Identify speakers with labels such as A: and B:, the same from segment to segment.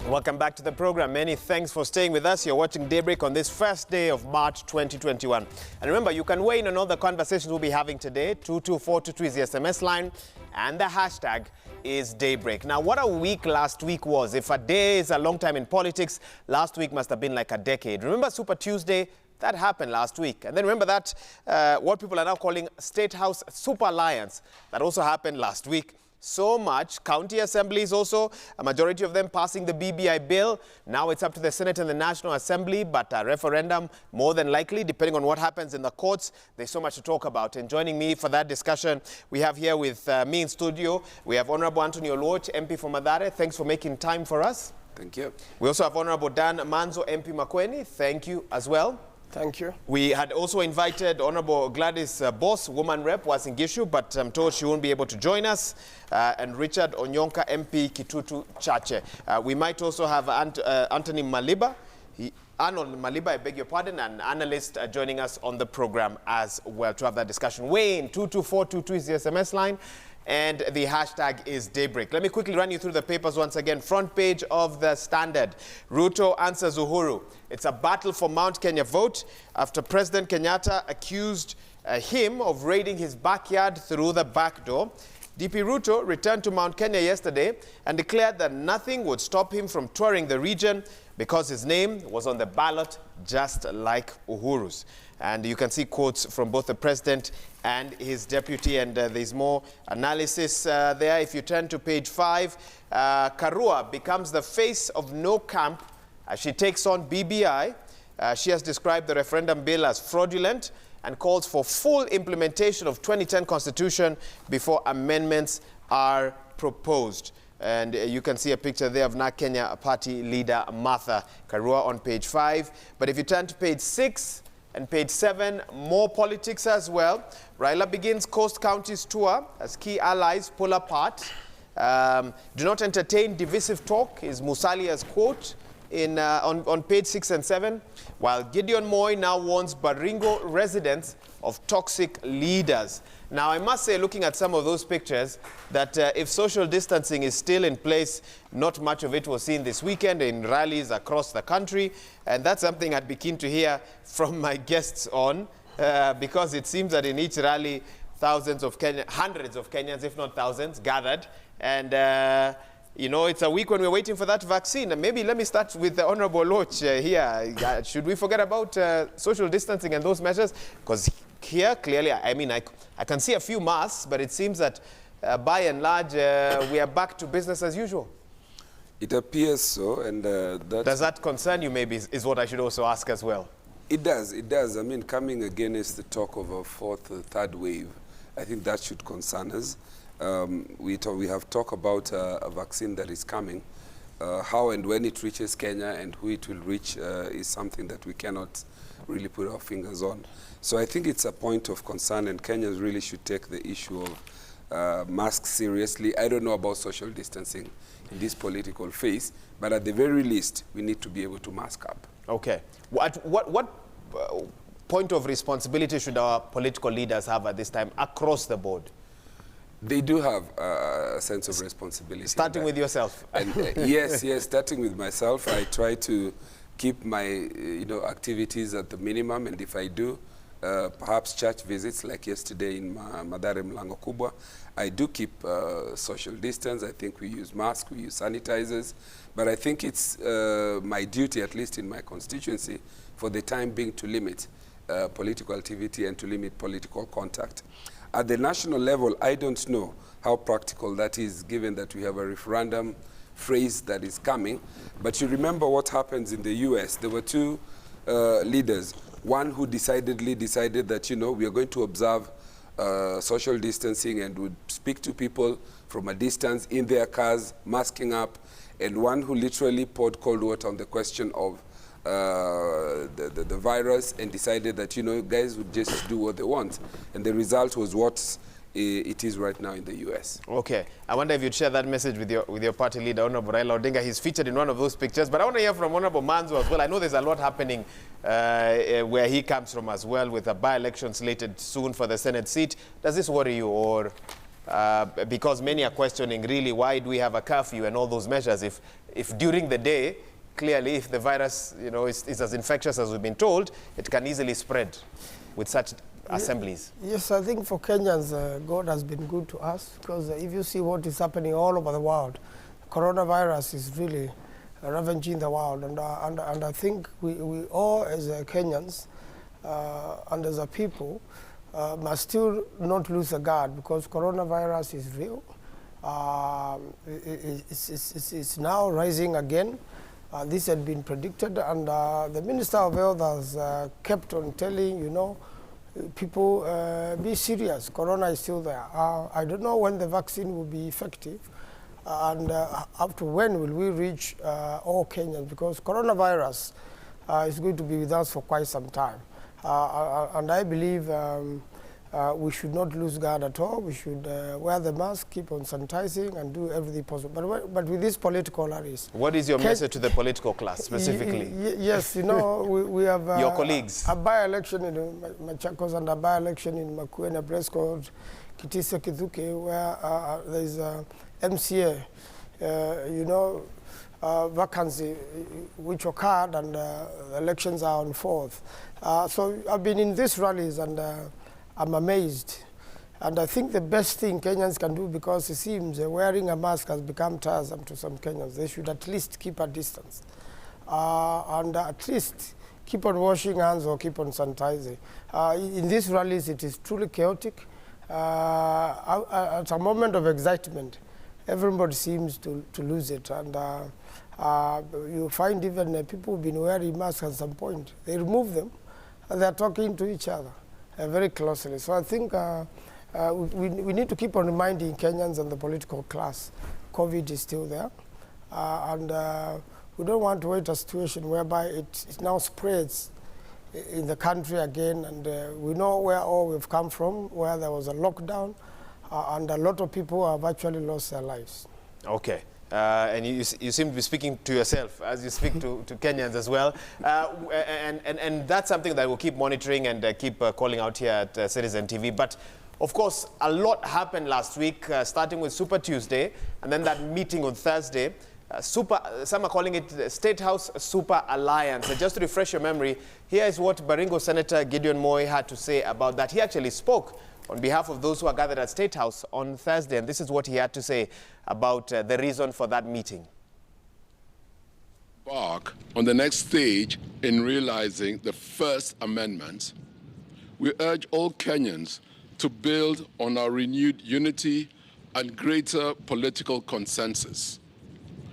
A: Welcome back to the program. Many thanks for staying with us. You're watching Daybreak on this first day of March 2021. And remember, you can weigh in on all the conversations we'll be having today. 22422 is the SMS line, and the hashtag is Daybreak. Now, what a week last week was. If a day is a long time in politics, last week must have been like a decade. Remember Super Tuesday? That happened last week. And then remember that what people are now calling State House Super Alliance. That also happened last week. So much. County assemblies also, a majority of them passing the BBI bill. Now it's up to the Senate and the National Assembly, but a referendum more than likely, depending on what happens in the courts. There's so much to talk about. And joining me for that discussion, we have here with me in studio, we have Honorable Anthony Oluoch, MP for Mathare. Thanks for making time for us.
B: Thank you.
A: We also have Honorable Dan Manzo, MP Makueni. Thank you as well.
C: Thank you.
A: We had also invited Honorable Gladys Boss, woman rep, was in Gishu, but I'm told she won't be able to join us. And Richard Onyonka, MP Kitutu Chache. We might also have Anthony Maliba, Arnold Maliba, I beg your pardon, an analyst joining us on the program as well to have that discussion. Wayne, 22422 is the SMS line. And the hashtag is Daybreak. Let me quickly run you through the papers once again. Front page of the Standard. Ruto answers Uhuru. It's a battle for Mount Kenya vote after President Kenyatta accused him of raiding his backyard through the back door. DP Ruto returned to Mount Kenya yesterday and declared that nothing would stop him from touring the region because his name was on the ballot just like Uhuru's. And you can see quotes from both the president and his deputy, and there's more analysis there. If you turn to page 5, Karua becomes the face of no camp as she takes on BBI. She has described the referendum bill as fraudulent and calls for full implementation of 2010 Constitution before amendments are proposed. And you can see a picture there of NARC Kenya Party leader Martha Karua on page 5. But if you turn to page 6 and page 7, more politics as well. Raila begins Coast Counties tour as key allies pull apart. Do not entertain divisive talk is Musalia's quote on page 6 and 7. While Gideon Moi now warns Baringo residents of toxic leaders. Now, I must say, looking at some of those pictures, that if social distancing is still in place, not much of it was seen this weekend in rallies across the country. And that's something I'd be keen to hear from my guests on, because it seems that in each rally, hundreds of Kenyans, if not thousands, gathered. And, you know, it's a week when we're waiting for that vaccine. And maybe let me start with the Honorable Loch here. Should we forget about social distancing and those measures? Because here, clearly, I mean, I can see a few masks, but it seems that by and large, we are back to business as usual.
B: It appears so, and
A: does that concern you, maybe, is what I should also ask as well?
B: It does, it does. I mean, coming against the talk of a fourth or third wave, I think that should concern us. We have talked about a vaccine that is coming. How and when it reaches Kenya and who it will reach is something that we cannot really put our fingers on. So I think it's a point of concern, and Kenyans really should take the issue of masks seriously. I don't know about social distancing in this political phase, but at the very least, we need to be able to mask up.
A: Okay. What point of responsibility should our political leaders have at this time across the board?
B: They do have a sense of responsibility.
A: Starting with yourself.
B: And, yes, starting with myself. I try to keep my activities at the minimum, and if I do, perhaps church visits like yesterday in Mathare Mlango Kubwa, I do keep social distance. I think we use masks, we use sanitizers, but I think it's my duty, at least in my constituency, for the time being to limit political activity and to limit political contact. At the national level, I don't know how practical that is, given that we have a referendum phrase that is coming. But you remember what happens in the US. There were two leaders. One who decided that, we are going to observe social distancing and would speak to people from a distance in their cars, masking up. And one who literally poured cold water on the question of the virus and decided that, guys would just do what they want. And the result was what it is right now in the US.
A: Okay. I wonder if you'd share that message with your party leader, Honorable Raila Odinga. He's featured in one of those pictures. But I want to hear from Honorable Manzo as well. I know there's a lot happening where he comes from as well, with a by-election slated soon for the Senate seat. Does this worry you, or because many are questioning really why do we have a curfew and all those measures if during the day, clearly if the virus is as infectious as we've been told, it can easily spread with such assemblies.
C: Yes, I think for Kenyans, God has been good to us, because if you see what is happening all over the world, coronavirus is really ravaging the world, and I think we all as Kenyans and as a people must still not lose the guard, because coronavirus is real. It's now rising again. This had been predicted, and the Minister of Health has kept on telling, people, be serious. Corona is still there. I don't know when the vaccine will be effective, and up to when will we reach all Kenyans, because coronavirus is going to be with us for quite some time. And I believe we should not lose guard at all. We should wear the mask, keep on sanitizing, and do everything possible. But with this political rallies.
A: What is your message to the political class specifically?
C: Yes, we have
A: your colleagues.
C: A by-election in Machakos and a by-election in Makueni, a place called Kitisa Kithuke, where there is a MCA, vacancy which occurred, and the elections are on 4th. So I've been in these rallies, and I'm amazed. And I think the best thing Kenyans can do, because it seems wearing a mask has become tiresome to some Kenyans, they should at least keep a distance. And at least keep on washing hands or keep on sanitizing. In these rallies, it is truly chaotic. At a moment of excitement, everybody seems to lose it. And you find even people who've been wearing masks at some point, they remove them, and they're talking to each other very closely. So I think we need to keep on reminding Kenyans and the political class, COVID is still there. And we don't want to wait a situation whereby it now spreads in the country again. And we know where all we've come from, where there was a lockdown, and a lot of people have actually lost their lives.
A: Okay. And you seem to be speaking to yourself as you speak to Kenyans as well. And that's something that we'll keep monitoring and keep calling out here at Citizen TV. But, of course, a lot happened last week, starting with Super Tuesday, and then that meeting on Thursday. Some are calling it State House Super Alliance. And just to refresh your memory, here is what Baringo Senator Gideon Moi had to say about that. He actually spoke on behalf of those who are gathered at State House on Thursday, and this is what he had to say about the reason for that meeting.
D: Embark on the next stage in realizing the First Amendment, we urge all Kenyans to build on our renewed unity and greater political consensus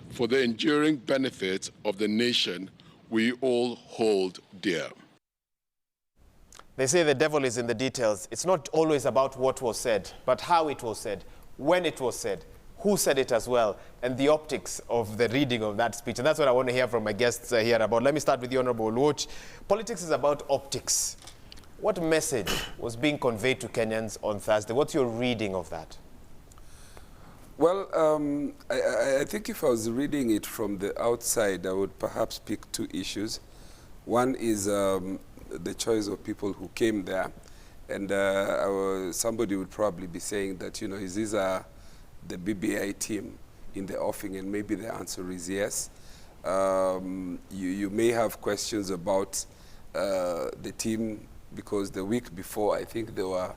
D: for the enduring benefit of the nation we all hold dear.
A: They say the devil is in the details. It's not always about what was said, but how it was said, when it was said, who said it as well, and the optics of the reading of that speech. And that's what I want to hear from my guests here about. Let me start with the Honorable Oluoch. Politics is about optics. What message was being conveyed to Kenyans on Thursday? What's your reading of that?
B: Well, I think if I was reading it from the outside, I would perhaps pick two issues. One is the choice of people who came there, and somebody would probably be saying that, is this the BBI team in the offing, and maybe the answer is yes. You may have questions about the team, because the week before, I think there were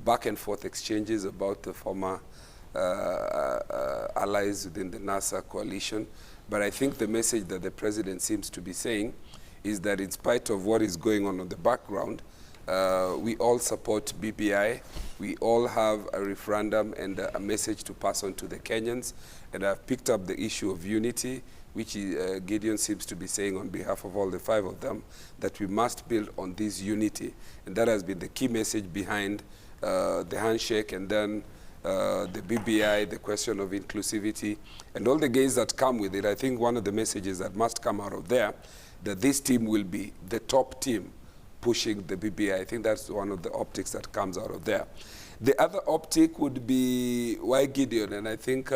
B: back and forth exchanges about the former allies within the NASA coalition. But I think the message that the president seems to be saying is that in spite of what is going on in the background, we all support BBI. We all have a referendum and a message to pass on to the Kenyans. And I've picked up the issue of unity, which Gideon seems to be saying on behalf of all the 5 of them, that we must build on this unity. And that has been the key message behind the handshake, and then the BBI, the question of inclusivity, and all the gains that come with it. I think one of the messages that must come out of there, that this team will be the top team pushing the BBI. I think that's one of the optics that comes out of there. The other optic would be why Gideon, and I think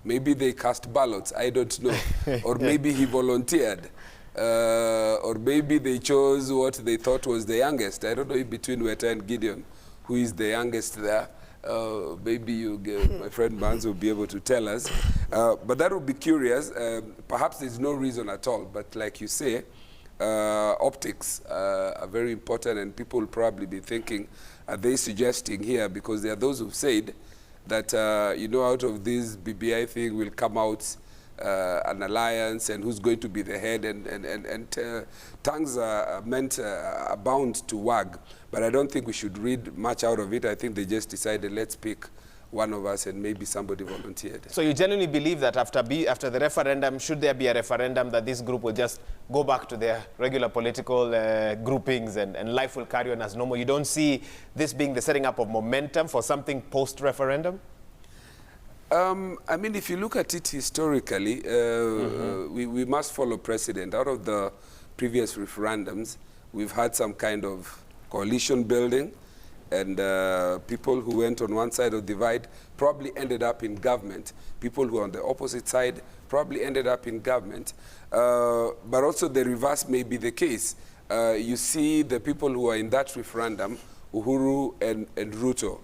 B: maybe they cast ballots, I don't know, or maybe he volunteered, or maybe they chose what they thought was the youngest. I don't know if between Weta and Gideon, who is the youngest there. Maybe my friend Mans will be able to tell us. But that would be curious. Perhaps there's no reason at all. But like you say, optics are very important, and people will probably be thinking, are they suggesting here? Because there are those who've said that, out of this BBI thing will come out an alliance, and who's going to be the head, and tongues are bound to wag. But I don't think we should read much out of it. I think they just decided, let's pick one of us, and maybe somebody volunteered.
A: So you genuinely believe that after the referendum, should there be a referendum, that this group will just go back to their regular political groupings and life will carry on as normal? You don't see this being the setting up of momentum for something post-referendum?
B: I mean, if you look at it historically, we must follow precedent. Out of the previous referendums, we've had some kind of coalition building, and people who went on one side of the divide probably ended up in government. People who are on the opposite side probably ended up in government. But also the reverse may be the case. You see the people who are in that referendum, Uhuru and Ruto,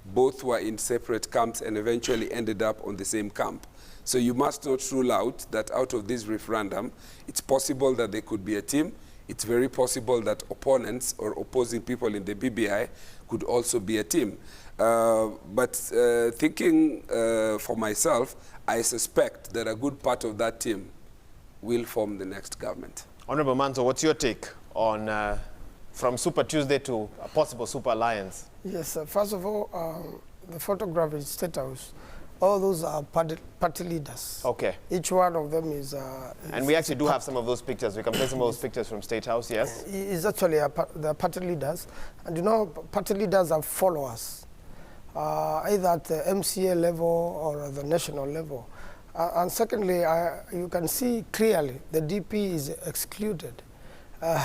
B: both were in separate camps and eventually ended up on the same camp. So you must not rule out that out of this referendum, it's possible that they could be a team. It's very possible that opponents or opposing people in the BBI could also be a team. But thinking for myself, I suspect that a good part of that team will form the next government.
A: Honorable Manzo, what's your take on from Super Tuesday to a possible super alliance?
C: Yes, first of all, the photograph is State House. All those are party leaders.
A: Okay.
C: Each one of them is...
A: and we actually do have some of those pictures. We can play some of those pictures from State House, yes?
C: It's actually the party leaders. And party leaders are followers, either at the MCA level or at the national level. And secondly, you can see clearly the DP is excluded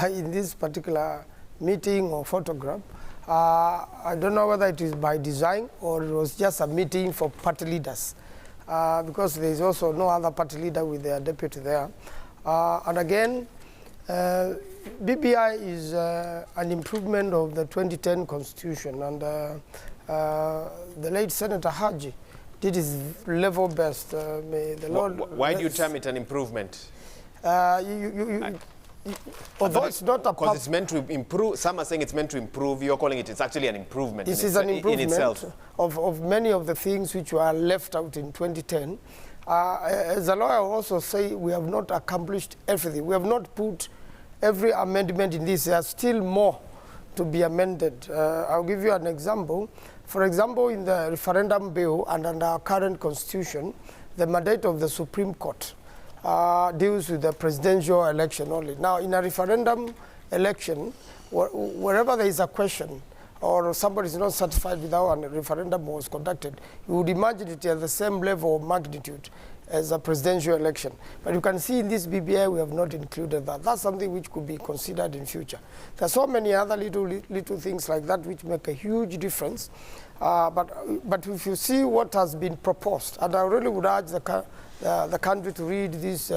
C: in this particular meeting or photograph. I don't know whether it is by design or it was just a meeting for party leaders, because there is also no other party leader with their deputy there. And again, BBI is an improvement of the 2010 constitution, and the late Senator Haji did his level best. May the Lord...
A: Why do you term it an improvement?
C: Although it's not a...
A: Because it's meant to improve. Some are saying it's meant to improve. You're calling it's actually an improvement.
C: This is an improvement
A: in itself.
C: Of many of the things which were left out in 2010. As a lawyer, I also say we have not accomplished everything. We have not put every amendment in this. There's still more to be amended. I'll give you an example. For example, in the referendum bill and under our current constitution, the mandate of the Supreme Court deals with the presidential election only. Now, in a referendum election, wherever there is a question or somebody is not satisfied with how a referendum was conducted, you would imagine it at the same level of magnitude as a presidential election. But you can see in this BBI we have not included that. That's something which could be considered in future. There are so many other little things like that which make a huge difference. But if you see what has been proposed, and I really would urge the country to read this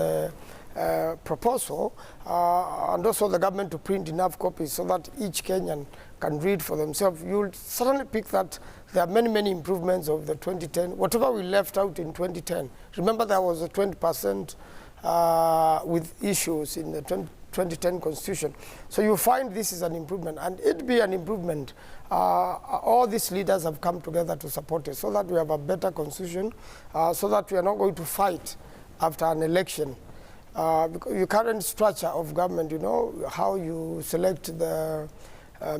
C: proposal, and also the government to print enough copies so that each Kenyan can read for themselves, you'll certainly pick that there are many, many improvements of the 2010. Whatever we left out in 2010, remember there was a 20% with issues in the 2010 constitution. So you find this is an improvement, and it be an improvement. All these leaders have come together to support it so that we have a better constitution, so that we are not going to fight after an election. Because your current structure of government, you know, how you select the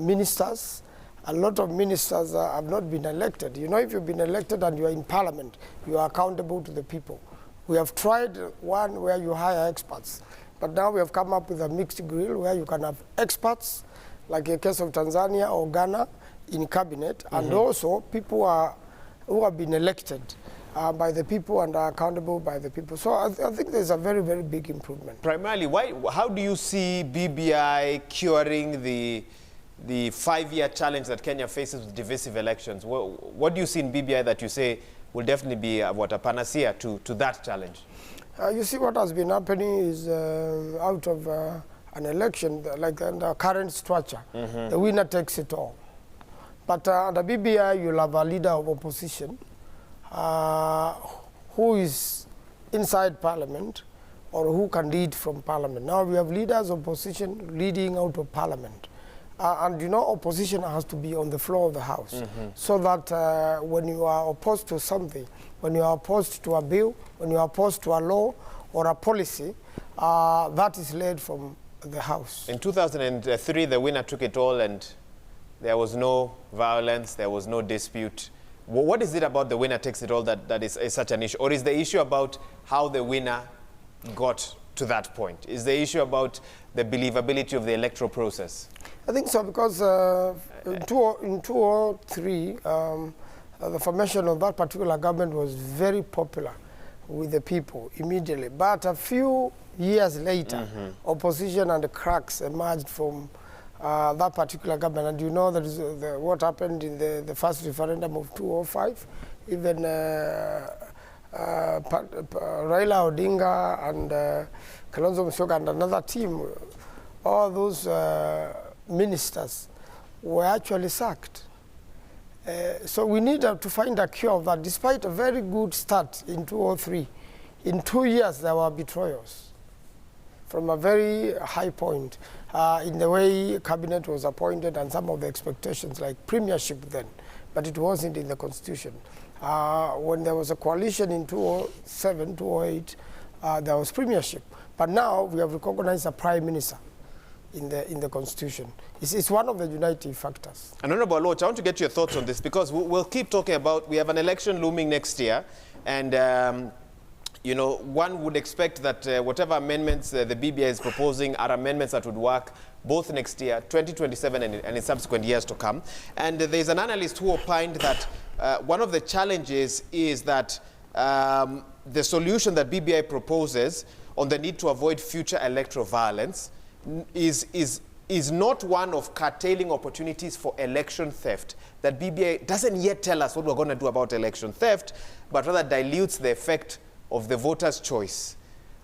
C: ministers, a lot of ministers have not been elected. You know, if you've been elected and you are in parliament, you are accountable to the people. We have tried one where you hire experts, but now we have come up with a mixed grill where you can have experts, like in the case of Tanzania or Ghana, in cabinet, and also people who have been elected by the people and are accountable by the people. So I think there's a very, very big improvement.
A: Primarily, how do you see BBI curing the 5-year challenge that Kenya faces with divisive elections? What do you see in BBI that you say will definitely be a panacea to that challenge?
C: You see, what has been happening is out of an election, like the current structure, the winner takes it all. But under BBI, you'll have a leader of opposition who is inside parliament or who can lead from parliament. Now we have leaders of opposition leading out of parliament. And you know, opposition has to be on the floor of the house, so that when you are opposed to something, when you are opposed to a bill, when you are opposed to a law or a policy, that is led from the house.
A: In 2003, the winner took it all and there was no violence, there was no dispute. What is it about the winner takes it all that is such an issue? Or is the issue about how the winner got to that point? Is the issue about the believability of the electoral process?
C: I think so, because in 2003, the formation of that particular government was very popular with the people immediately. But a few years later, opposition and the cracks emerged from that particular government. And you know that is what happened in the first referendum of 2005. Even Raila Odinga and Kalonzo Musyoka and another team, all those ministers were actually sacked. So we need to find a cure of that. Despite a very good start in 2003, in 2 years there were betrayals from a very high point in the way cabinet was appointed and some of the expectations like premiership then, but it wasn't in the constitution. When there was a coalition in 2007, 2008, there was premiership. But now we have recognized a prime minister in the constitution. It's one of the uniting factors.
A: And Honorable Aloch, I want to get your thoughts on this, because we'll keep talking about, we have an election looming next year, and you know, one would expect that whatever amendments the BBI is proposing are amendments that would work both next year, 2027, and in subsequent years to come. And there's an analyst who opined that one of the challenges is that the solution that BBI proposes on the need to avoid future electoral violence is not one of curtailing opportunities for election theft. That BBI doesn't yet tell us what we're going to do about election theft, but rather dilutes the effect of the voter's choice.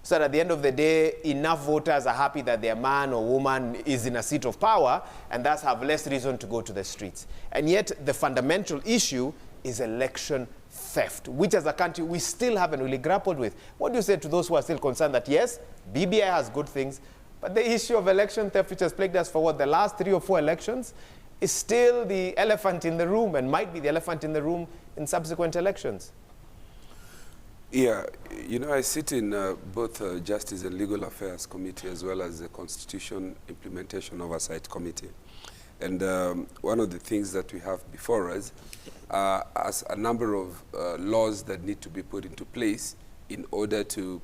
A: So that at the end of the day, enough voters are happy that their man or woman is in a seat of power and thus have less reason to go to the streets. And yet the fundamental issue is election theft, which as a country we still haven't really grappled with. What do you say to those who are still concerned that yes, BBI has good things, but the issue of election theft, which has plagued us for what, the last 3 or 4 elections, is still the elephant in the room and might be the elephant in the room in subsequent elections?
B: Yeah, you know, I sit in both Justice and Legal Affairs Committee as well as the Constitution Implementation Oversight Committee. And one of the things that we have before us as a number of laws that need to be put into place in order to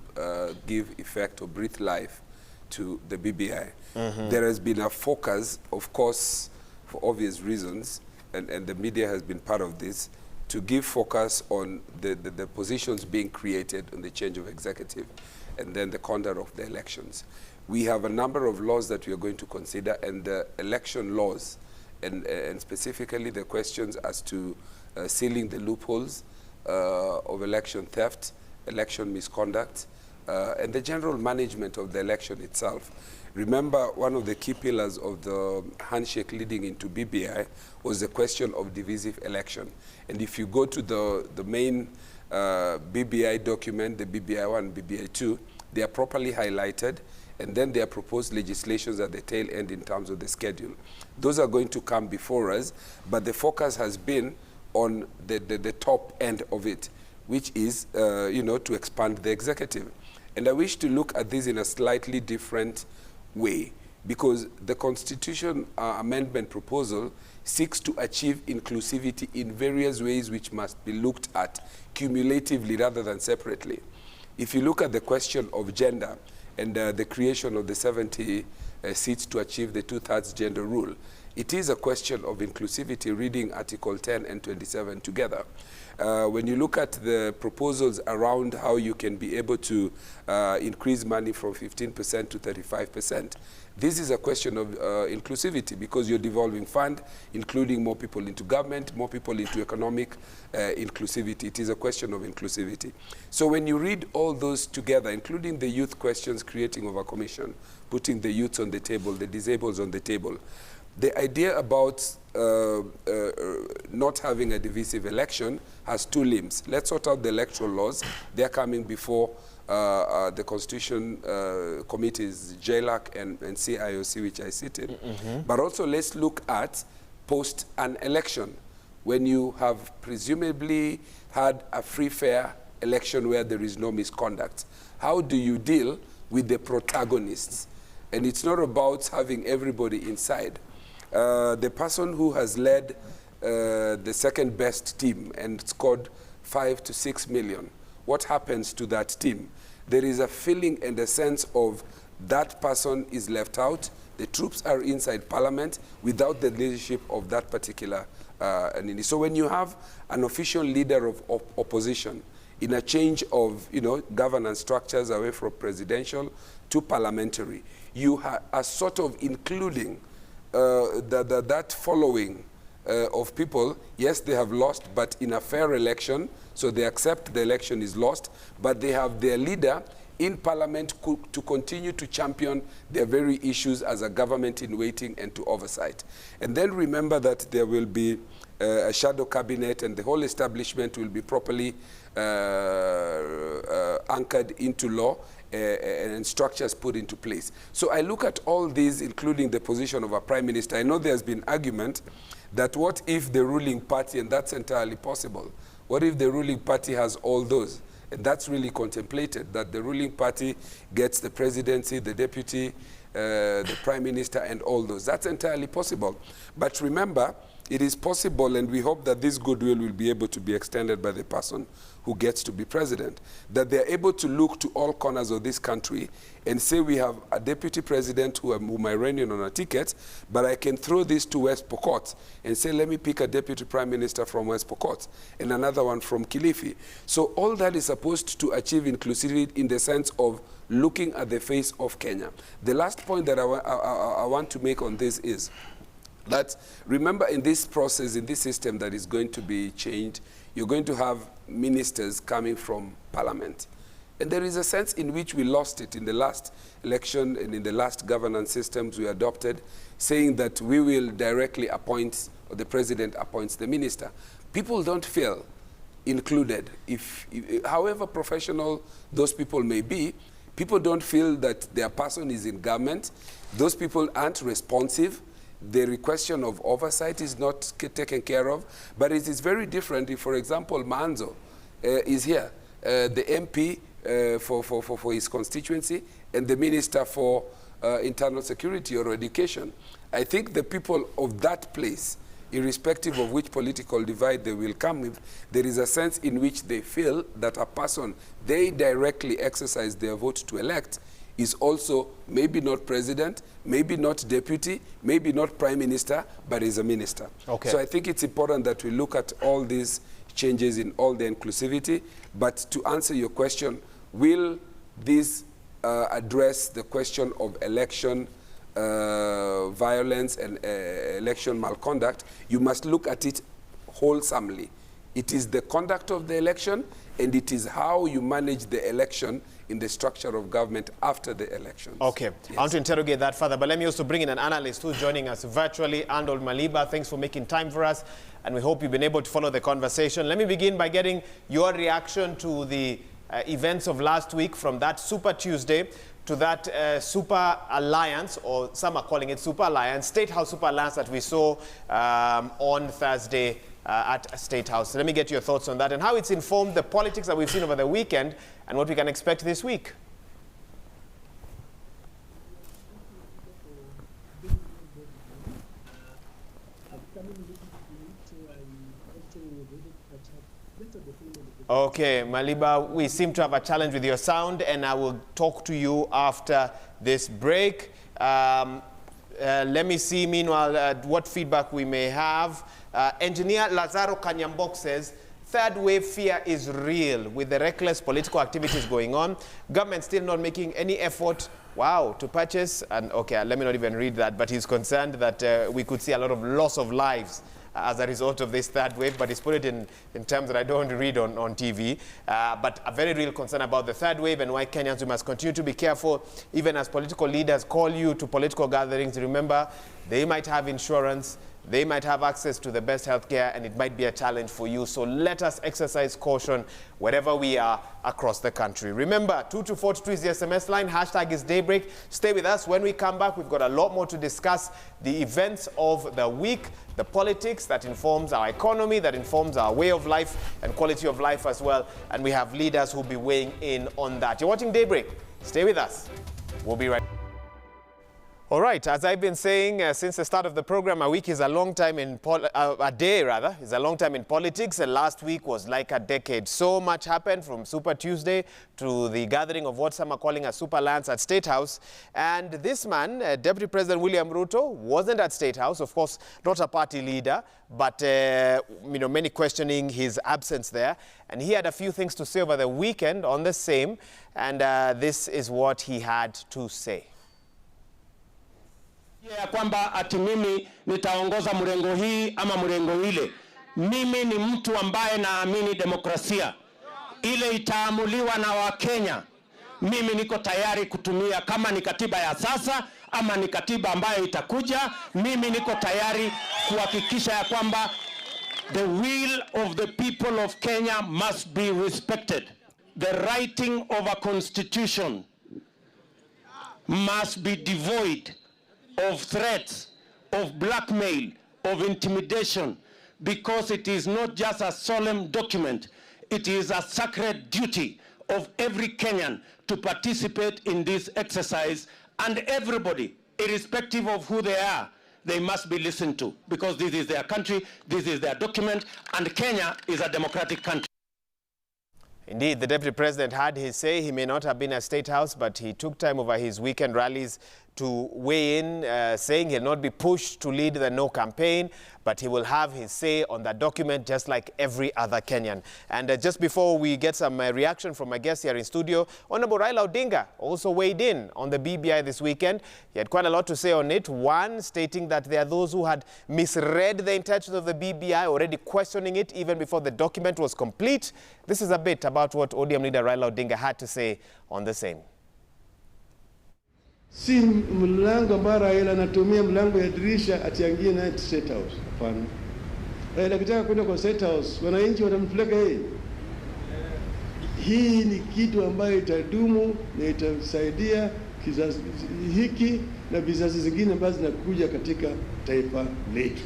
B: give effect or breathe life to the BBI. There has been a focus, of course, for obvious reasons, and the media has been part of this, to give focus on the positions being created on the change of executive and then the conduct of the elections. We have a number of laws that we are going to consider, and the election laws, and specifically the questions as to sealing the loopholes of election theft, election misconduct, and the general management of the election itself. Remember, one of the key pillars of the handshake leading into BBI was the question of divisive election. And if you go to the main BBI document, the BBI 1, BBI 2, they are properly highlighted, and then there are proposed legislations at the tail end in terms of the schedule. Those are going to come before us, but the focus has been on the top end of it, which is, you know, to expand the executive. And I wish to look at this in a slightly different way, because the Constitution amendment proposal seeks to achieve inclusivity in various ways which must be looked at cumulatively rather than separately. If you look at the question of gender and the creation of the 70 seats to achieve the 2/3 gender rule, it is a question of inclusivity, reading Article 10 and 27 together. When you look at the proposals around how you can be able to increase money from 15% to 35%, this is a question of inclusivity, because you're devolving fund, including more people into government, more people into economic inclusivity. It is a question of inclusivity. So when you read all those together, including the youth questions, creating of a commission, putting the youths on the table, the disabled on the table, The idea about not having a divisive election has two limbs. Let's sort out the electoral laws. They're coming before the Constitution committees, JLAC and CIOC, which I sit in. But also let's look at post an election, when you have presumably had a free, fair election where there is no misconduct. How do you deal with the protagonists? And it's not about having everybody inside. The person who has led the second best team and scored 5 to 6 million, what happens to that team? There is a feeling and a sense of that person is left out. The troops are inside parliament without the leadership of that particular entity. So when you have an official leader of opposition in a change of governance structures away from presidential to parliamentary, you are sort of including that following of people. Yes, they have lost, but in a fair election, so they accept the election is lost, but they have their leader in parliament to continue to champion their very issues as a government in waiting and to oversight. And then remember that there will be a shadow cabinet and the whole establishment will be properly anchored into law and structures put into place. So I look at all these, including the position of a prime minister. I know there's been argument that what if the ruling party, and that's entirely possible, what if the ruling party has all those? And that's really contemplated, that the ruling party gets the presidency, the deputy, the prime minister, and all those. That's entirely possible. But remember, it is possible, and we hope that this goodwill will be able to be extended by the person who gets to be president, that they're able to look to all corners of this country and say we have a deputy president whom I ran in on a ticket, but I can throw this to West Pokot and say, let me pick a deputy prime minister from West Pokot and another one from Kilifi. So all that is supposed to achieve inclusivity in the sense of looking at the face of Kenya. The last point that I want to make on this is that, remember, in this process, in this system that is going to be changed, you're going to have ministers coming from parliament. And there is a sense in which we lost it in the last election and in the last governance systems we adopted, saying that we will directly appoint, or the president appoints the minister. People don't feel included. However professional those people may be, people don't feel that their person is in government. Those people aren't responsive. The question of oversight is not taken care of, but it is very different if, for example, Manzo is here, the MP for his constituency, and the Minister for Internal Security or Education. I think the people of that place, irrespective of which political divide they will come with, there is a sense in which they feel that a person they directly exercise their vote to elect is also maybe not president, maybe not deputy, maybe not prime minister, but is a minister. Okay. So I think it's important that we look at all these changes in all the inclusivity. But to answer your question, will this address the question of election violence and election malconduct? You must look at it wholesomely. It is the conduct of the election, and it is how you manage the election in the structure of government after the elections. Okay, yes. I want to interrogate that further, but let me also bring in an analyst who's joining us virtually, Andol Maliba. Thanks for making time for us, and we hope you've been able to follow the conversation. Let me begin by getting your reaction to the events of last week, from that Super Tuesday to that Super Alliance, or some are calling it Super Alliance, State House Super Alliance that we saw on Thursday at State House. So let me get your thoughts on that and how it's informed the politics that we've seen over the weekend and what we can expect this week. Okay, Maliba, we seem to have a challenge with your sound, and I will talk to you after this break. Let me see, meanwhile, what feedback we may have. Engineer Lazaro Kanyambok says, third wave fear is real with the reckless political activities going on. Government still not making any effort, to purchase. And okay, let me not even read that, but he's concerned that we could see a lot of loss of lives
A: as a result of this third wave, but he's put it in terms that I don't want to read on TV. But a very real concern about the third wave and why Kenyans, we must continue to be careful, even as political leaders call you to political gatherings. Remember, they might have insurance, they might have access to the best healthcare, and it might be a challenge for you. So let us exercise caution wherever we are across the country. Remember, 2242 is the SMS line. Hashtag is Daybreak. Stay with us. When we come back, we've got a lot more to discuss. The events of the week, the politics that informs our economy, that informs our way of life and quality of life as well. And we have leaders who'll be weighing in on that. You're watching Daybreak. Stay with us. We'll be right back. All right, as I've been saying since the start of the program, a week is a long time in a day rather is a long time in politics, and last week was like a decade. So much happened, from Super Tuesday to the gathering of what some are calling a Super Alliance at State House. And this man, Deputy President William Ruto, wasn't at State House, of course, not a party leader, but many questioning his absence there. And he had a few things to say over the weekend on the same, and this is what he had to say.
E: Ya kwamba ati mimi nitaongoza mrengo hii ama mrengo ile. Mimi ni mtu ambaye naamini demokrasia. Ile itaamuliwa na Wakenya. Mimi niko tayari kutumia, kama ni katiba ya sasa ama ni katiba ambayo itakuja. Mimi niko tayari kuhakikisha ya kwamba the will of the people of Kenya must be respected. The writing of a constitution must be devoid of threats, of blackmail, of intimidation, because it is not just a solemn document, it is a sacred duty of every Kenyan to participate in this exercise, and everybody, irrespective of who they are, they must be listened to, because this is their country, this is their document, and Kenya is a democratic country.
A: Indeed, the Deputy President had his say. He may not have been at State House, but he took time over his weekend rallies to weigh in, saying he'll not be pushed to lead the no campaign, but he will have his say on that document just like every other Kenyan. And just before we get some reaction from my guest here in studio, Honorable Raila Odinga also weighed in on the BBI this weekend. He had quite a lot to say on it. One, stating that there are those who had misread the intentions of the BBI, already questioning it even before the document was complete. This is a bit about what ODM leader Raila Odinga had to say on the same.
F: Si mlango ambao Raila anatumia mlango ya dirisha atiangie na State House. Hapana. Raila akitaka kwenda kwa State House, wananchi watampeleka yeye. Hii ni kitu ambayo itadumu na itasaidia kizazi hiki na vizazi zingine ambazo zinakuja katika taifa letu.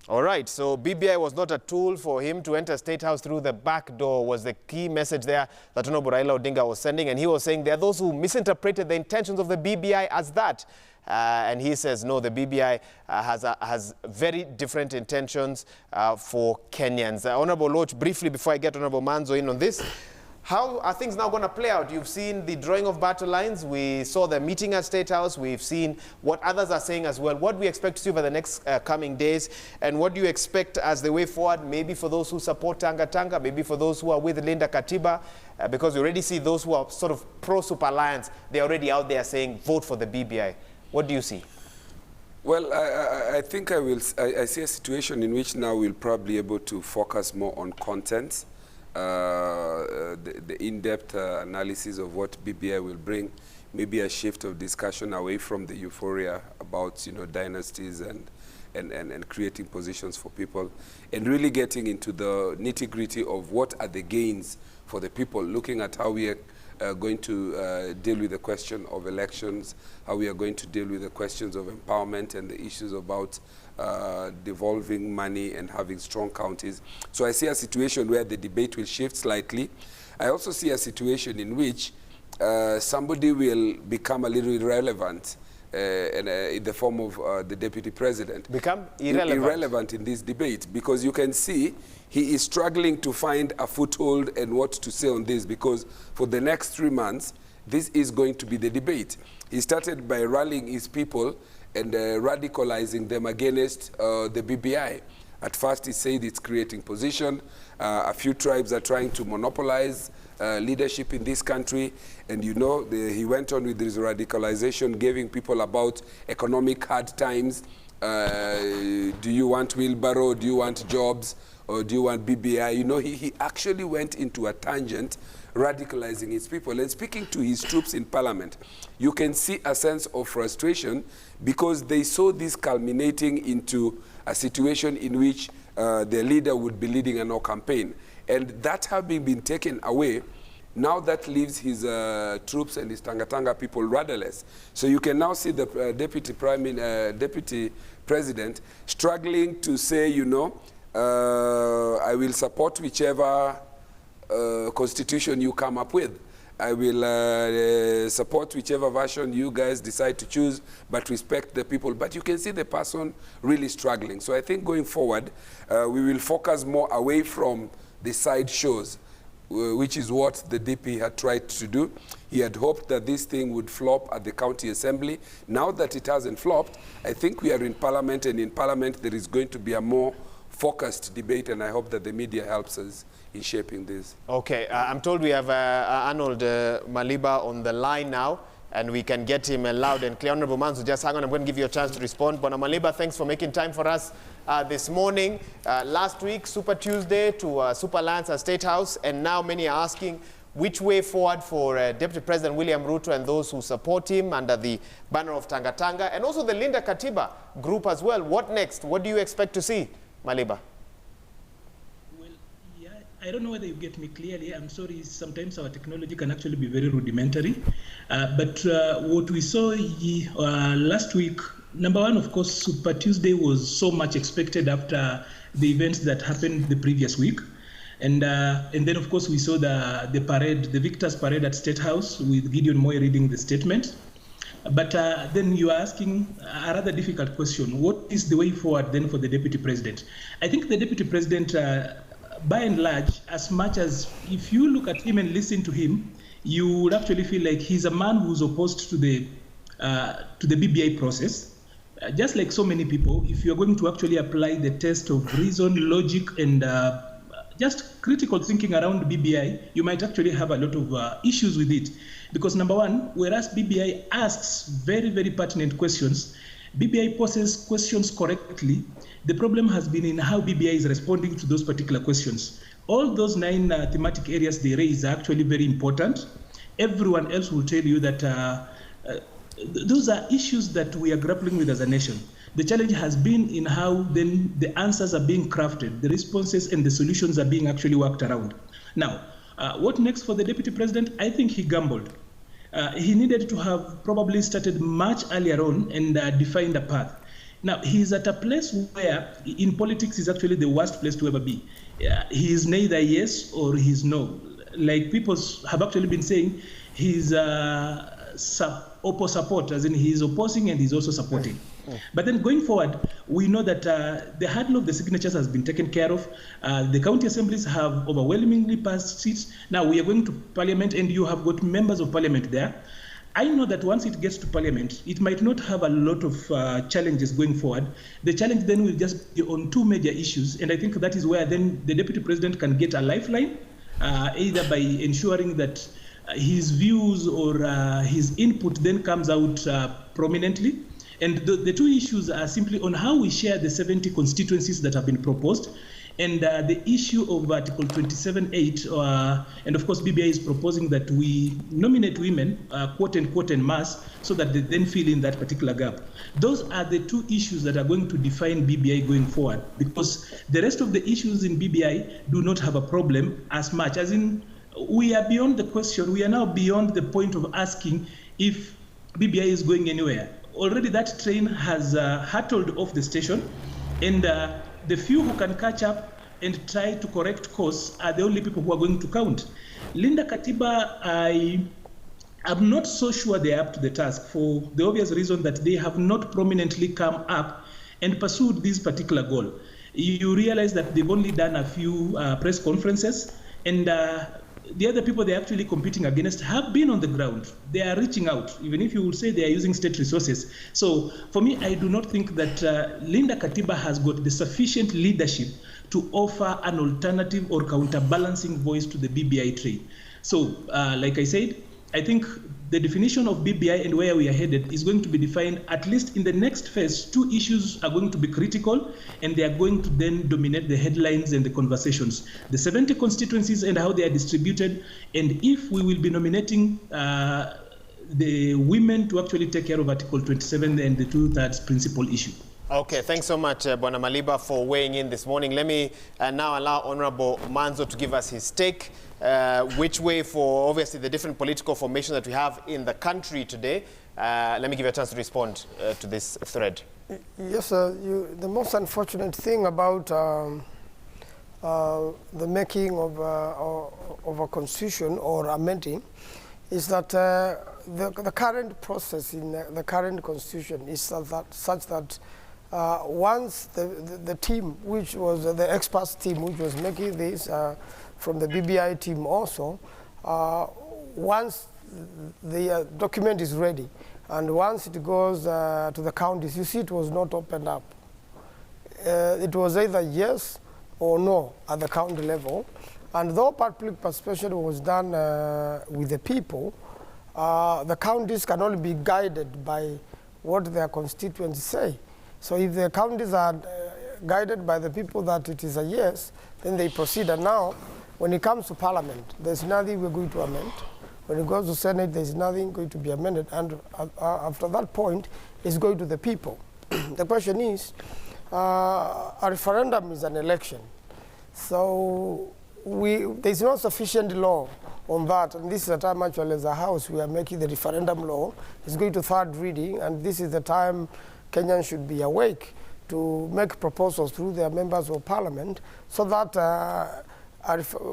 A: All right, so BBI was not a tool for him to enter State House through the back door, was the key message there that Honorable Raila Odinga was sending. And he was saying there are those who misinterpreted the intentions of the BBI as that. And he says, no, the BBI has very different intentions for Kenyans. Honorable Loach, briefly, before I get Honorable Manzo in on this, how are things now going to play out? You've seen the drawing of battle lines. We saw the meeting at State House. We've seen what others are saying as well. What do we expect to see over the next coming days? And what do you expect as the way forward, maybe for those who support Tanga Tanga, maybe for those who are with Linda Katiba? Because we already see those who are sort of pro-Super Alliance. They're already out there saying, vote for the BBI. What do you see?
B: Well, I think I see a situation in which now we'll probably be able to focus more on content. The in-depth analysis of what BBI will bring, maybe a shift of discussion away from the euphoria about dynasties and creating positions for people, and really getting into the nitty-gritty of what are the gains for the people, looking at how we are going to deal with the question of elections, how we are going to deal with the questions of empowerment and the issues about devolving money and having strong counties. So I see a situation where the debate will shift slightly. I also see a situation in which somebody will become a little irrelevant in the form of the deputy president.
A: Become irrelevant?
B: Irrelevant in this debate, because you can see he is struggling to find a foothold and what to say on this, because for the next 3 months, this is going to be the debate. He started by rallying his people and radicalizing them against the BBI. At first, he said it's creating position. A few tribes are trying to monopolize leadership in this country. And he went on with his radicalization, giving people about economic hard times, do you want wheelbarrow, do you want jobs, or do you want BBI? You know, he actually went into a tangent, radicalizing his people. And speaking to his troops in parliament, you can see a sense of frustration because they saw this culminating into a situation in which their leader would be leading a no campaign. And that having been taken away, now that leaves his troops and his Tanga people rudderless. So you can now see the deputy president struggling to say, you know, I will support whichever constitution you come up with. I will support whichever version you guys decide to choose, but respect the people. But you can see the person really struggling. So I think going forward, we will focus more away from the side shows, which is what the DP had tried to do. He had hoped that this thing would flop at the county assembly. Now that it hasn't flopped, I think we are in parliament, and in parliament there is going to be a more focused debate, and I hope that the media helps us in shaping this.
A: Okay, I'm told we have Arnold Maliba on the line now, and we can get him loud and clear. Honorable Manzu, just hang on, I'm going to give you a chance to respond. Bona Maliba, thanks for making time for us this morning. Last week, Super Tuesday to Super Alliance at State House, and now many are asking which way forward for Deputy President William Ruto and those who support him under the banner of Tanga Tanga, and also the Linda Katiba group as well. What next? What do you expect to see, Maliba?
G: Well, yeah, I don't know whether you get me clearly. I'm sorry, sometimes our technology can actually be very rudimentary. But what we saw last week, number one, of course, Super Tuesday was so much expected after the events that happened the previous week. And then, of course, we saw the parade, the Victors' Parade at State House with Gideon Moy reading the statement. But then you are asking a rather difficult question. What is the way forward then for the Deputy President? I think the Deputy President, by and large, as much as if you look at him and listen to him, you would actually feel like he's a man who's opposed to the BBI process. Just like so many people, if you're going to actually apply the test of reason, logic, and just critical thinking around BBI, you might actually have a lot of issues with it. Because number one, whereas BBI asks very, very pertinent questions, BBI poses questions correctly. The problem has been in how BBI is responding to those particular questions. All those 9 thematic areas they raise are actually very important. Everyone else will tell you that those are issues that we are grappling with as a nation. The challenge has been in how then the answers are being crafted, the responses and the solutions are being actually worked around. Now, what next for the Deputy President? I think he gambled. He needed to have probably started much earlier on and defined a path. Now, he's at a place where in politics is actually the worst place to ever be. He is neither yes or he's no. Like people have actually been saying, he's support, as in he's opposing and he's also supporting. But then going forward, we know that the hurdle of the signatures has been taken care of. The county assemblies have overwhelmingly passed seats. Now we are going to parliament and you have got members of parliament there. I know that once it gets to parliament, it might not have a lot of challenges going forward. The challenge then will just be on 2 major issues. And I think that is where then the Deputy President can get a lifeline, either by ensuring that his views or his input then comes out prominently. And the 2 issues are simply on how we share the 70 constituencies that have been proposed, and the issue of Article 27(8), and of course BBI is proposing that we nominate women, quote unquote, en masse, so that they then fill in that particular gap. Those are the 2 issues that are going to define BBI going forward, because the rest of the issues in BBI do not have a problem as much, as in we are beyond the question, we are now beyond the point of asking if BBI is going anywhere. Already that train has hurtled off the station, and the few who can catch up and try to correct course are the only people who are going to count. Linda Katiba, I am not so sure they are up to the task, for the obvious reason that they have not prominently come up and pursued this particular goal. You realize that they've only done a few press conferences, and the other people they're actually competing against have been on the ground. They are reaching out, even if you will say they are using state resources. So for me, I do not think that Linda Katiba has got the sufficient leadership to offer an alternative or counterbalancing voice to the BBI train. So like I said, I think the definition of BBI and where we are headed is going to be defined, at least in the next phase. Two issues are going to be critical, and they are going to then dominate the headlines and the conversations. The 70 constituencies and how they are distributed, and if we will be nominating the women to actually take care of Article 27 and the 2/3 principal issue.
A: Okay, thanks so much, Bwana Maliba, for weighing in this morning. Let me now allow Honorable Manzo to give us his take. Which way for, obviously, the different political formation that we have in the country today. Let me give you a chance to respond to this thread.
C: Yes, the most unfortunate thing about the making of a constitution or amending is that the current process in the current constitution is such that once the team, which was the experts team, which was making this from the BBI team also, once the document is ready and once it goes to the counties, you see it was not opened up. It was either yes or no at the county level. And though public participation was done with the people, the counties can only be guided by what their constituents say. So if the counties are guided by the people that it is a yes, then they proceed. And now, when it comes to Parliament, there's nothing we're going to amend. When it goes to Senate, there's nothing going to be amended. And after that point, it's going to the people. The question is, a referendum is an election. So there's not sufficient law on that. And this is the time, actually, as a House, we are making the referendum law. It's going to third reading, and this is the time Kenyans should be awake to make proposals through their members of Parliament so that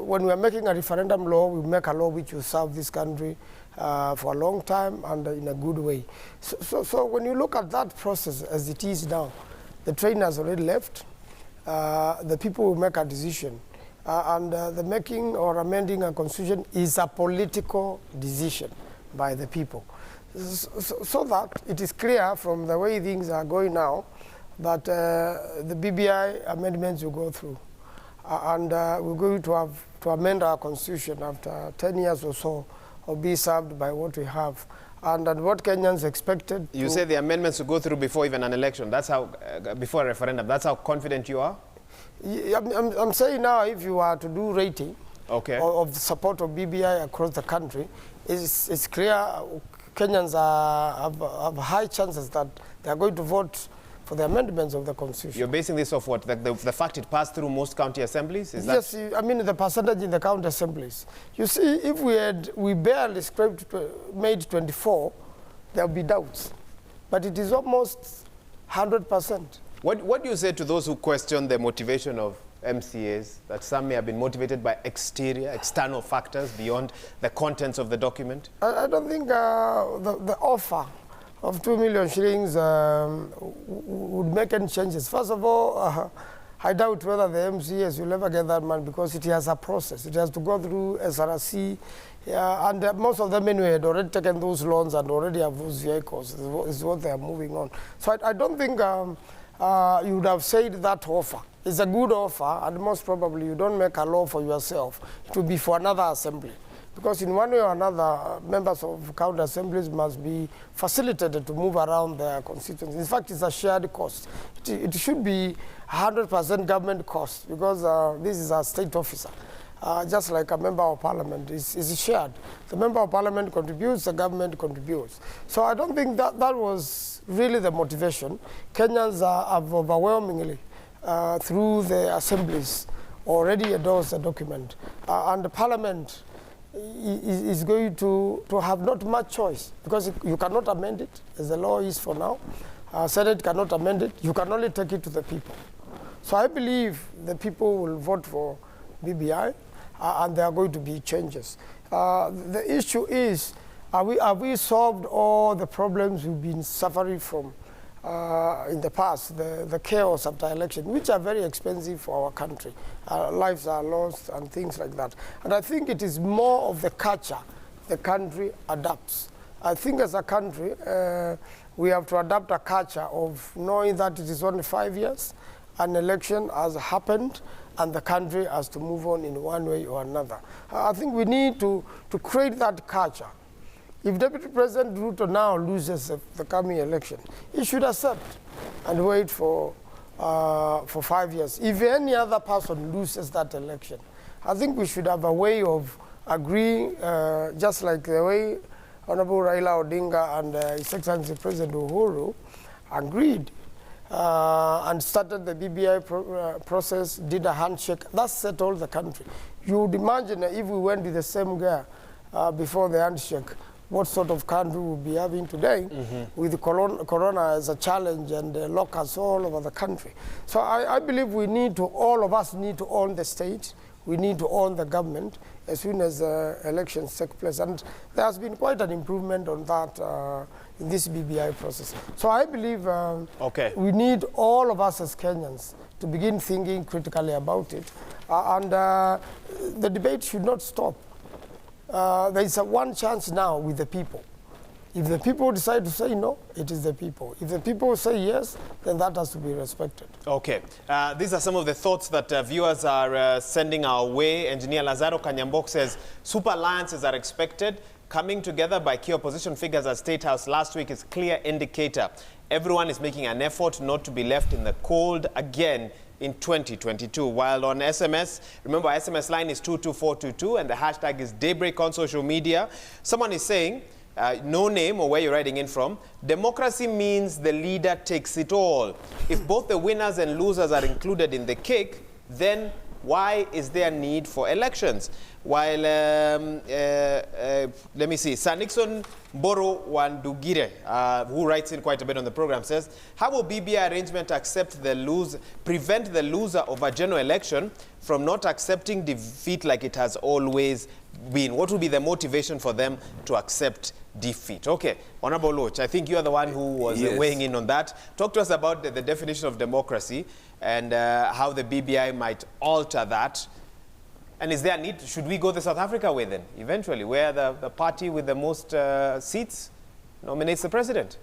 C: when we are making a referendum law, we make a law which will serve this country for a long time and in a good way. So when you look at that process as it is now, the train has already left. The people will make a decision. And the making or amending a constitution is a political decision by the people. So that it is clear from the way things are going now that the BBI amendments will go through. And we're going to have to amend our constitution after 10 years or so, or be served by what we have. And what Kenyans expected.
A: You say the amendments will go through before even an election. That's how, before a referendum. That's how confident you are?
C: I'm saying now, if you are to do rating of the support of BBI across the country, it's clear Kenyans have high chances that they are going to vote for the amendments of the Constitution.
A: You're basing this off what? The fact it passed through most county assemblies? Is
C: yes,
A: that?
C: I mean the percentage in the county assemblies. You see, if we barely made 24, there will be doubts. But it is almost 100%.
A: What do you say to those who question the motivation of MCAs, that some may have been motivated by external factors beyond the contents of the document? I
C: don't think the offer of 2 million shillings would make any changes. First of all, I doubt whether the MCAs will ever get that money because it has a process. It has to go through SRC, and most of them anyway had already taken those loans and already have those vehicles. Is what they are moving on. So I don't think you would have said that offer. It's a good offer, and most probably you don't make a law for yourself. It will be for another assembly. Because in one way or another, members of county assemblies must be facilitated to move around their constituencies. In fact, it's a shared cost. It should be 100% government cost because this is a state officer. Just like a member of parliament is shared. The member of parliament contributes, the government contributes. So I don't think that was really the motivation. Kenyans have overwhelmingly, through the assemblies, already endorsed the document. And the parliament is going to have not much choice because you cannot amend it as the law is for now. Senate cannot amend it. You can only take it to the people. So I believe the people will vote for BBI and there are going to be changes. The issue is, have we solved all the problems we've been suffering from in the past, the chaos after election, which are very expensive for our country. Lives are lost and things like that. And I think it is more of the culture the country adapts. I think as a country, we have to adapt a culture of knowing that it is only 5 years, an election has happened, and the country has to move on in one way or another. I think we need to create that culture If Deputy President Ruto now loses the coming election, he should accept and wait for 5 years. If any other person loses that election, I think we should have a way of agreeing, just like the way Honorable Raila Odinga and His Excellency President Uhuru agreed and started the BBI process, did a handshake. That settled the country. You would imagine if we went with the same gear before the handshake, what sort of country we would be having today with corona as a challenge and lockouts all over the country. So I believe we need to, all of us need to own the state. We need to own the government as soon as elections take place. And there has been quite an improvement on that in this BBI process. So I believe we need all of us as Kenyans to begin thinking critically about it. The debate should not stop. There is one chance now with the people. If the people decide to say no, it is the people. If the people say yes, then that has to be respected.
A: Okay. These are some of the thoughts that viewers are sending our way. Engineer Lazaro Kanyambok says, super alliances are expected. Coming together by key opposition figures at State House last week is clear indicator. Everyone is making an effort not to be left in the cold again in 2022. While on SMS, remember our SMS line is 22422 and the hashtag is Daybreak on social media. Someone is saying, no name or where you're writing in from, democracy means the leader takes it all. If both the winners and losers are included in the cake, then why is there need for elections? While, let me see, Sir Nixon Boro Wandugire, who writes in quite a bit on the program, says, how will BBI arrangement prevent the loser of a general election from not accepting defeat like it has always been? What will be the motivation for them to accept defeat? Okay, Honorable Loch, I think you are the one who was weighing in on that. Talk to us about the definition of democracy and how the BBI might alter that. And is there a need, should we go the South Africa way then, eventually, where the party with the most seats nominates the president?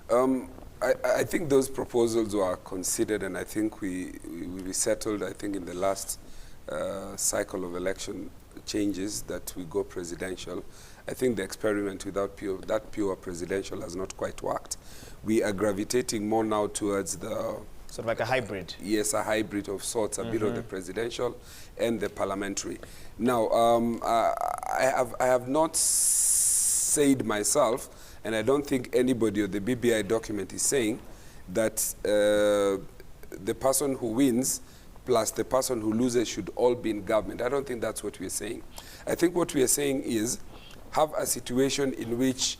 B: I think those proposals were considered, and I think we settled, I think, in the last cycle of election changes that we go presidential. I think the experiment without that pure presidential has not quite worked. We are gravitating more now towards the...
A: Sort of like a hybrid.
B: Yes, a hybrid of sorts, a bit of the presidential and the parliamentary. Now, I have not said myself, and I don't think anybody of the BBI document is saying that the person who wins plus the person who loses should all be in government. I don't think that's what we're saying. I think what we are saying is have a situation in which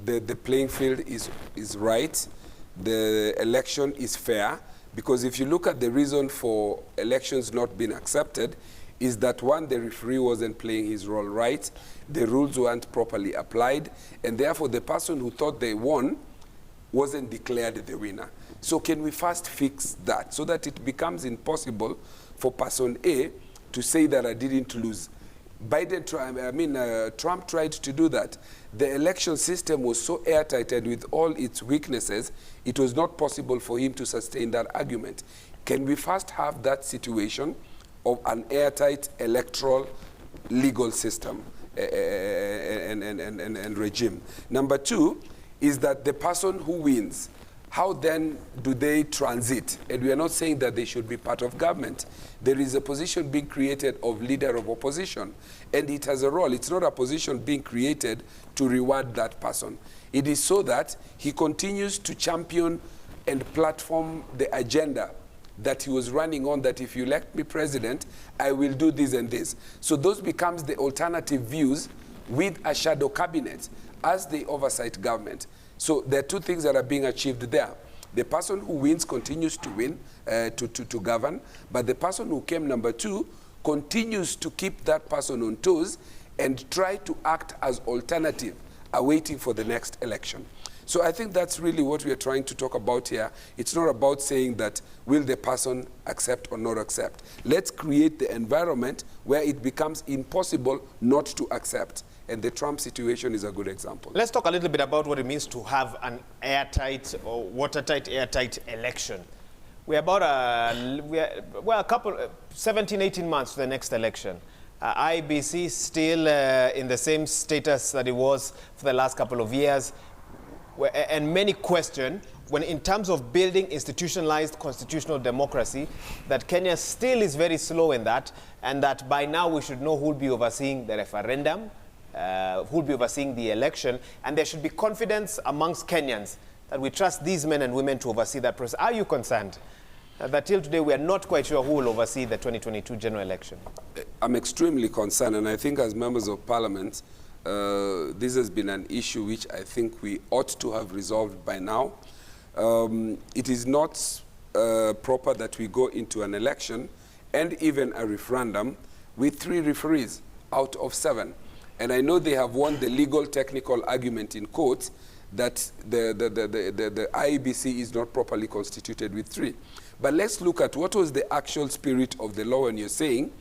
B: the playing field is right, the election is fair, because if you look at the reason for elections not being accepted is that, one, the referee wasn't playing his role right, the rules weren't properly applied, and therefore the person who thought they won wasn't declared the winner. So can we first fix that so that it becomes impossible for person A to say that I didn't lose? Trump tried to do that. The election system was so airtight and with all its weaknesses, it was not possible for him to sustain that argument. Can we first have that situation of an airtight electoral legal system and regime? Number two is that the person who wins, how then do they transit? And we are not saying that they should be part of government. There is a position being created of leader of opposition, and it has a role. It's not a position being created to reward that person. It is so that he continues to champion and platform the agenda that he was running on, that if you elect me president, I will do this and this. So those becomes the alternative views with a shadow cabinet as the oversight government. So there are two things that are being achieved there. The person who wins continues to win, to govern, but the person who came number two continues to keep that person on toes and try to act as alternative, awaiting for the next election. So I think that's really what we are trying to talk about here. It's not about saying that will the person accept or not accept. Let's create the environment where it becomes impossible not to accept. And the Trump situation is a good example.
A: Let's talk a little bit about what it means to have an airtight or watertight, airtight election. We're about 17, 18 months to the next election. IEBC still in the same status that it was for the last couple of years, and many question, when in terms of building institutionalized constitutional democracy, that Kenya still is very slow in that, and that by now we should know who will be overseeing the referendum, who will be overseeing the election, and there should be confidence amongst Kenyans that we trust these men and women to oversee that process. Are you concerned that till today we are not quite sure who will oversee the 2022 general election?
B: I'm extremely concerned, and I think as members of parliament, this has been an issue which I think we ought to have resolved by now. It is not proper that we go into an election and even a referendum with 3 referees out of 7. And I know they have won the legal technical argument in court that the IEBC is not properly constituted with 3. But let's look at what was the actual spirit of the law when you're saying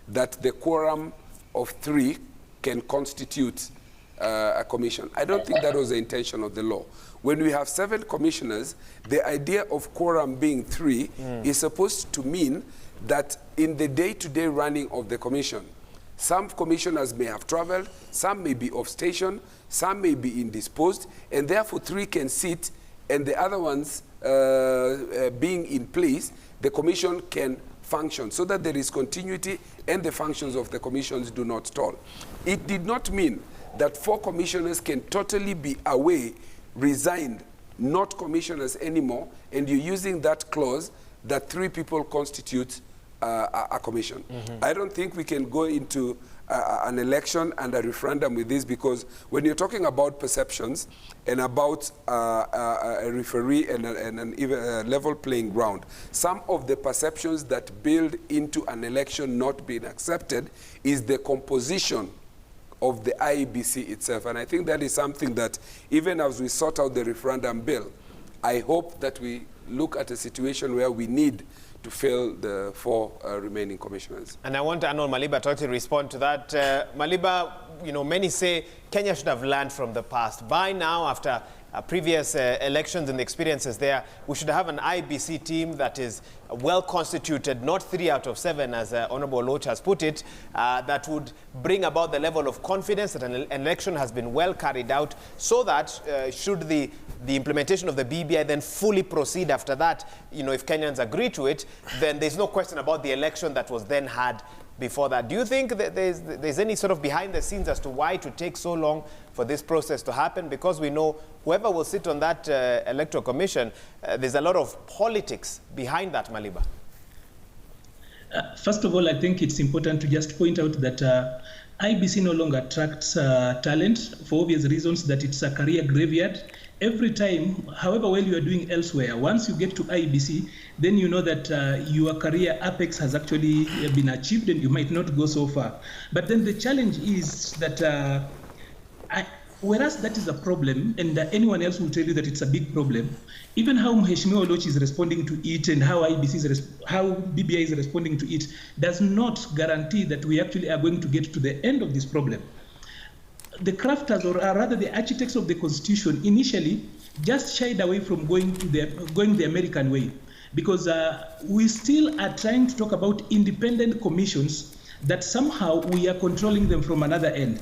B: that the quorum of 3 can constitute a commission. I don't think that was the intention of the law. When we have 7 commissioners, the idea of quorum being 3 is supposed to mean that in the day-to-day running of the commission, some commissioners may have traveled, some may be off station, some may be indisposed, and therefore 3 can sit, and the other ones being in place, the commission can function so that there is continuity and the functions of the commissions do not stall. It did not mean that 4 commissioners can totally be away, resigned, not commissioners anymore, and you're using that clause that 3 people constitute a commission. I don't think we can go into an election and a referendum with this, because when you're talking about perceptions and about a referee and an even level playing ground, some of the perceptions that build into an election not being accepted is the composition of the IEBC itself. And I think that is something that even as we sort out the referendum bill, I hope that we look at a situation where we need to fill the 4 remaining commissioners.
A: And I want Arnold Maliba to actually respond to that. Maliba, you know, many say Kenya should have learned from the past. By now, after previous elections and the experiences there, we should have an IEBC team that is well constituted, not 3 out of 7, as Honorable Loach has put it, that would bring about the level of confidence that an election has been well carried out, so that should the implementation of the BBI then fully proceed after that, you know, if Kenyans agree to it, then there's no question about the election that was then had before that. Do you think that there's any sort of behind the scenes as to why it would take so long for this process to happen? Because we know whoever will sit on that electoral commission, there's a lot of politics behind that, Maliba.
G: First of all, I think it's important to just point out that IEBC no longer attracts talent for obvious reasons, that it's a career graveyard. Every time, however well you are doing elsewhere, once you get to IEBC, then you know that your career apex has actually been achieved and you might not go so far. But then the challenge is that whereas that is a problem, and anyone else will tell you that it's a big problem, even how Mheshimiwa Loach is responding to it and how how BBI is responding to it does not guarantee that we actually are going to get to the end of this problem. The crafters, or rather the architects of the Constitution, initially just shied away from going the American way, because we still are trying to talk about independent commissions that somehow we are controlling them from another end.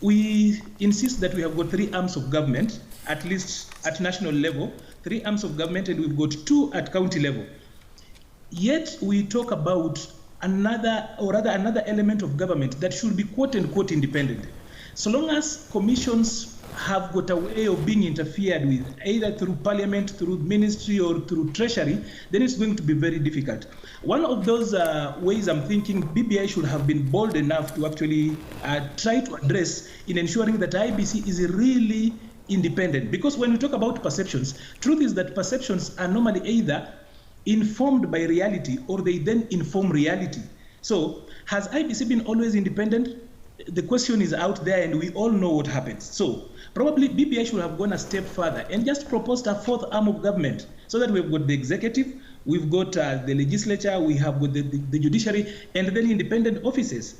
G: We insist that we have got 3 arms of government, at least at national level, 3 arms of government, and we've got 2 at county level. Yet we talk about another element of government that should be quote unquote independent. So long as commissions have got a way of being interfered with, either through parliament, through ministry, or through treasury, then it's going to be very difficult. One of those ways I'm thinking BBI should have been bold enough to actually try to address in ensuring that IEBC is really independent. Because when we talk about perceptions, truth is that perceptions are normally either informed by reality or they then inform reality. So has IEBC been always independent? The question is out there and we all know what happens. So probably BBI should have gone a step further and just proposed a 4th arm of government, so that we've got the executive, we've got the legislature, we have got the judiciary, and then independent offices.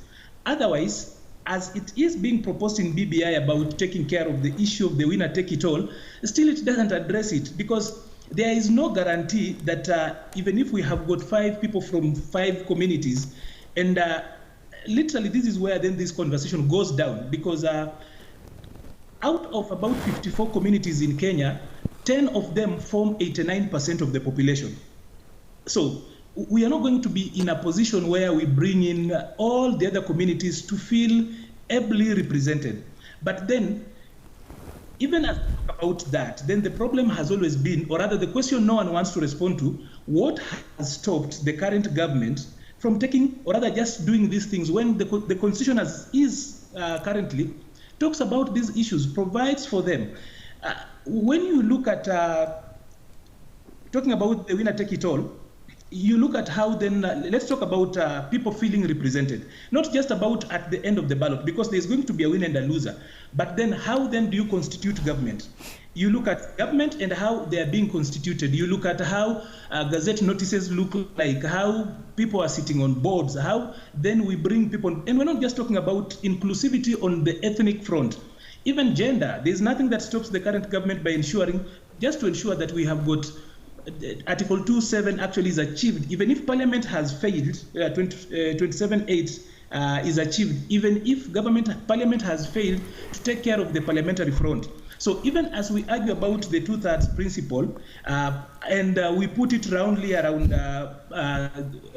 G: Otherwise, as it is being proposed in BBI about taking care of the issue of the winner take it all, still it doesn't address it, because there is no guarantee that even if we have got 5 people from 5 communities, and literally, this is where then this conversation goes down, because out of about 54 communities in Kenya, 10 of them form 89% of the population. So we are not going to be in a position where we bring in all the other communities to feel ably represented. But then, even as we talk about that, then the problem has always been, or rather the question no one wants to respond to, what has stopped the current government from taking, or rather just doing these things when the constitution is currently talks about these issues, provides for them. When you look at talking about the winner take it all, you look at how then, let's talk about people feeling represented. Not just about at the end of the ballot, because there's going to be a winner and a loser, but then how then do you constitute government? You look at government and how they are being constituted. You look at how gazette notices look like, how people are sitting on boards, how then we bring people, and we're not just talking about inclusivity on the ethnic front, even gender. There's nothing that stops the current government by ensuring, just to ensure that we have got Article 2.7 actually is achieved, even if Parliament has failed, 27.8 is achieved, even if Parliament has failed to take care of the parliamentary front. So even as we argue about the 2/3 principle, and we put it roundly around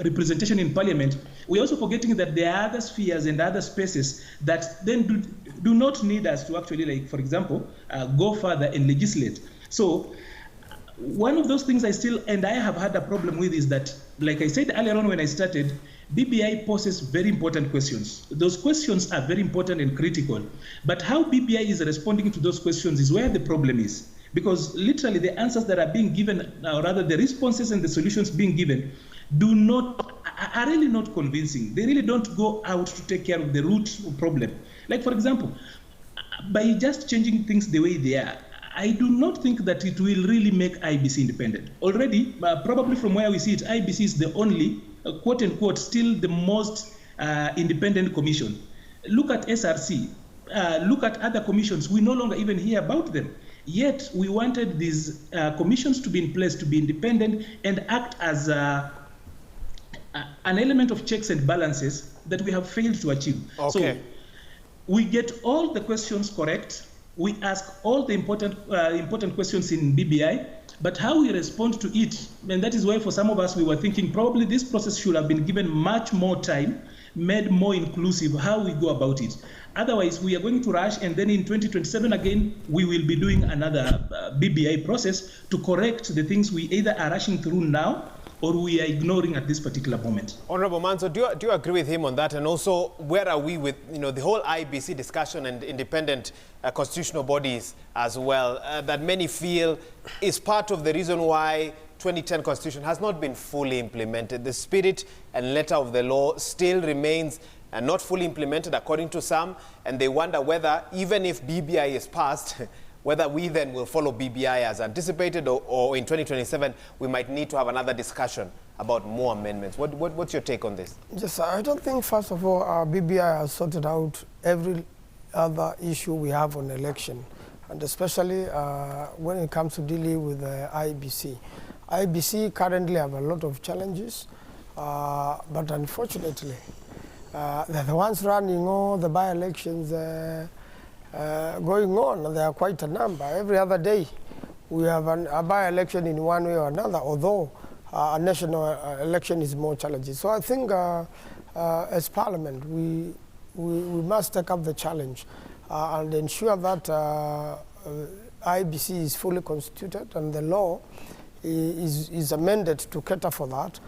G: representation in Parliament, we're also forgetting that there are other spheres and other spaces that then do not need us to actually, like, for example, go further and legislate. So one of those things I have had a problem with is that, like I said earlier on when I started, BBI poses very important questions. Those questions are very important and critical. But how BBI is responding to those questions is where the problem is. Because literally the answers that are being given, or rather the responses and the solutions being given, are really not convincing. They really don't go out to take care of the root problem. Like, for example, by just changing things the way they are, I do not think that it will really make IBC independent. Already, probably from where we see it, IBC is the only, quote unquote, still the most independent commission. Look at SRC, look at other commissions. We no longer even hear about them. Yet we wanted these commissions to be in place, to be independent and act as an element of checks and balances that we have failed to achieve.
A: Okay.
G: So we get all the questions correct. We ask all the important questions in BBI, but how we respond to it, and that is why for some of us we were thinking probably this process should have been given much more time, made more inclusive, how we go about it. Otherwise, we are going to rush, and then in 2027 again, we will be doing another BBI process to correct the things we either are rushing through now or we are ignoring at this particular moment.
A: Honorable Manso, do you agree with him on that? And also, where are we with the whole IBC discussion and independent constitutional bodies as well, that many feel is part of the reason why 2010 Constitution has not been fully implemented? The spirit and letter of the law still remains not fully implemented according to some, and they wonder whether, even if BBI is passed, whether we then will follow BBI as anticipated, or in 2027 we might need to have another discussion about more amendments. What's your take on this?
C: Yes, I don't think, first of all, BBI has sorted out every other issue we have on election, and especially when it comes to dealing with the IBC. IBC currently have a lot of challenges, but unfortunately, they're the ones running all the by-elections going on. There are quite a number. Every other day we have a by-election in one way or another, although a national election is more challenging. So I think as Parliament we must take up the challenge and ensure that IBC is fully constituted and the law is amended to cater for that,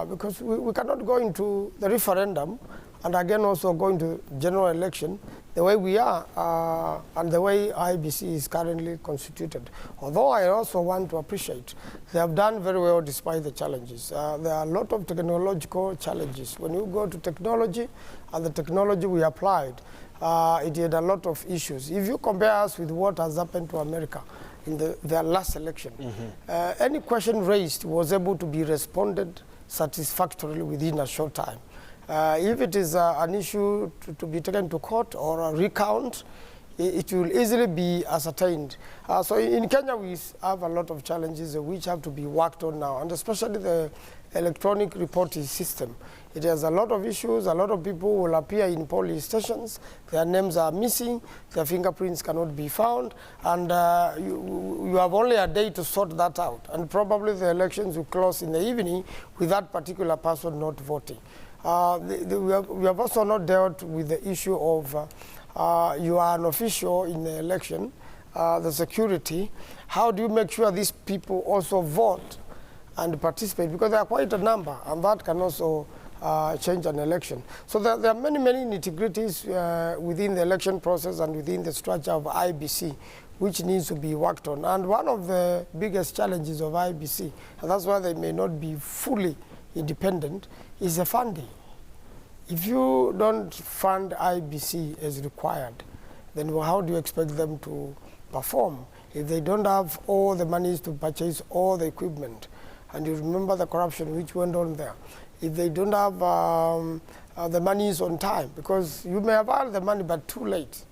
C: because we cannot go into the referendum and again also go into general election the way we are and the way IBC is currently constituted. Although I also want to appreciate they have done very well despite the challenges. There are a lot of technological challenges. When you go to technology and the technology we applied, it had a lot of issues. If you compare us with what has happened to America in their last election, any question raised was able to be responded satisfactorily within a short time. If it is an issue to be taken to court or a recount, it will easily be ascertained. So in Kenya, we have a lot of challenges which have to be worked on now, and especially the electronic reporting system It has a lot of issues. A lot of people will appear in police stations. Their names are missing. Their fingerprints cannot be found. And you have only a day to sort that out. And probably the elections will close in the evening with that particular person not voting. We have also not dealt with the issue of you are an official in the election, the security. How do you make sure these people also vote and participate? Because there are quite a number, and that can also change an election. So there are many nitty-gritties within the election process and within the structure of IBC, which needs to be worked on. And one of the biggest challenges of IBC, and that's why they may not be fully independent, is the funding. If you don't fund IBC as required, then how do you expect them to perform if they don't have all the monies to purchase all the equipment? And you remember the corruption which went on there. If they don't have the monies on time, because you may have had the money but too late,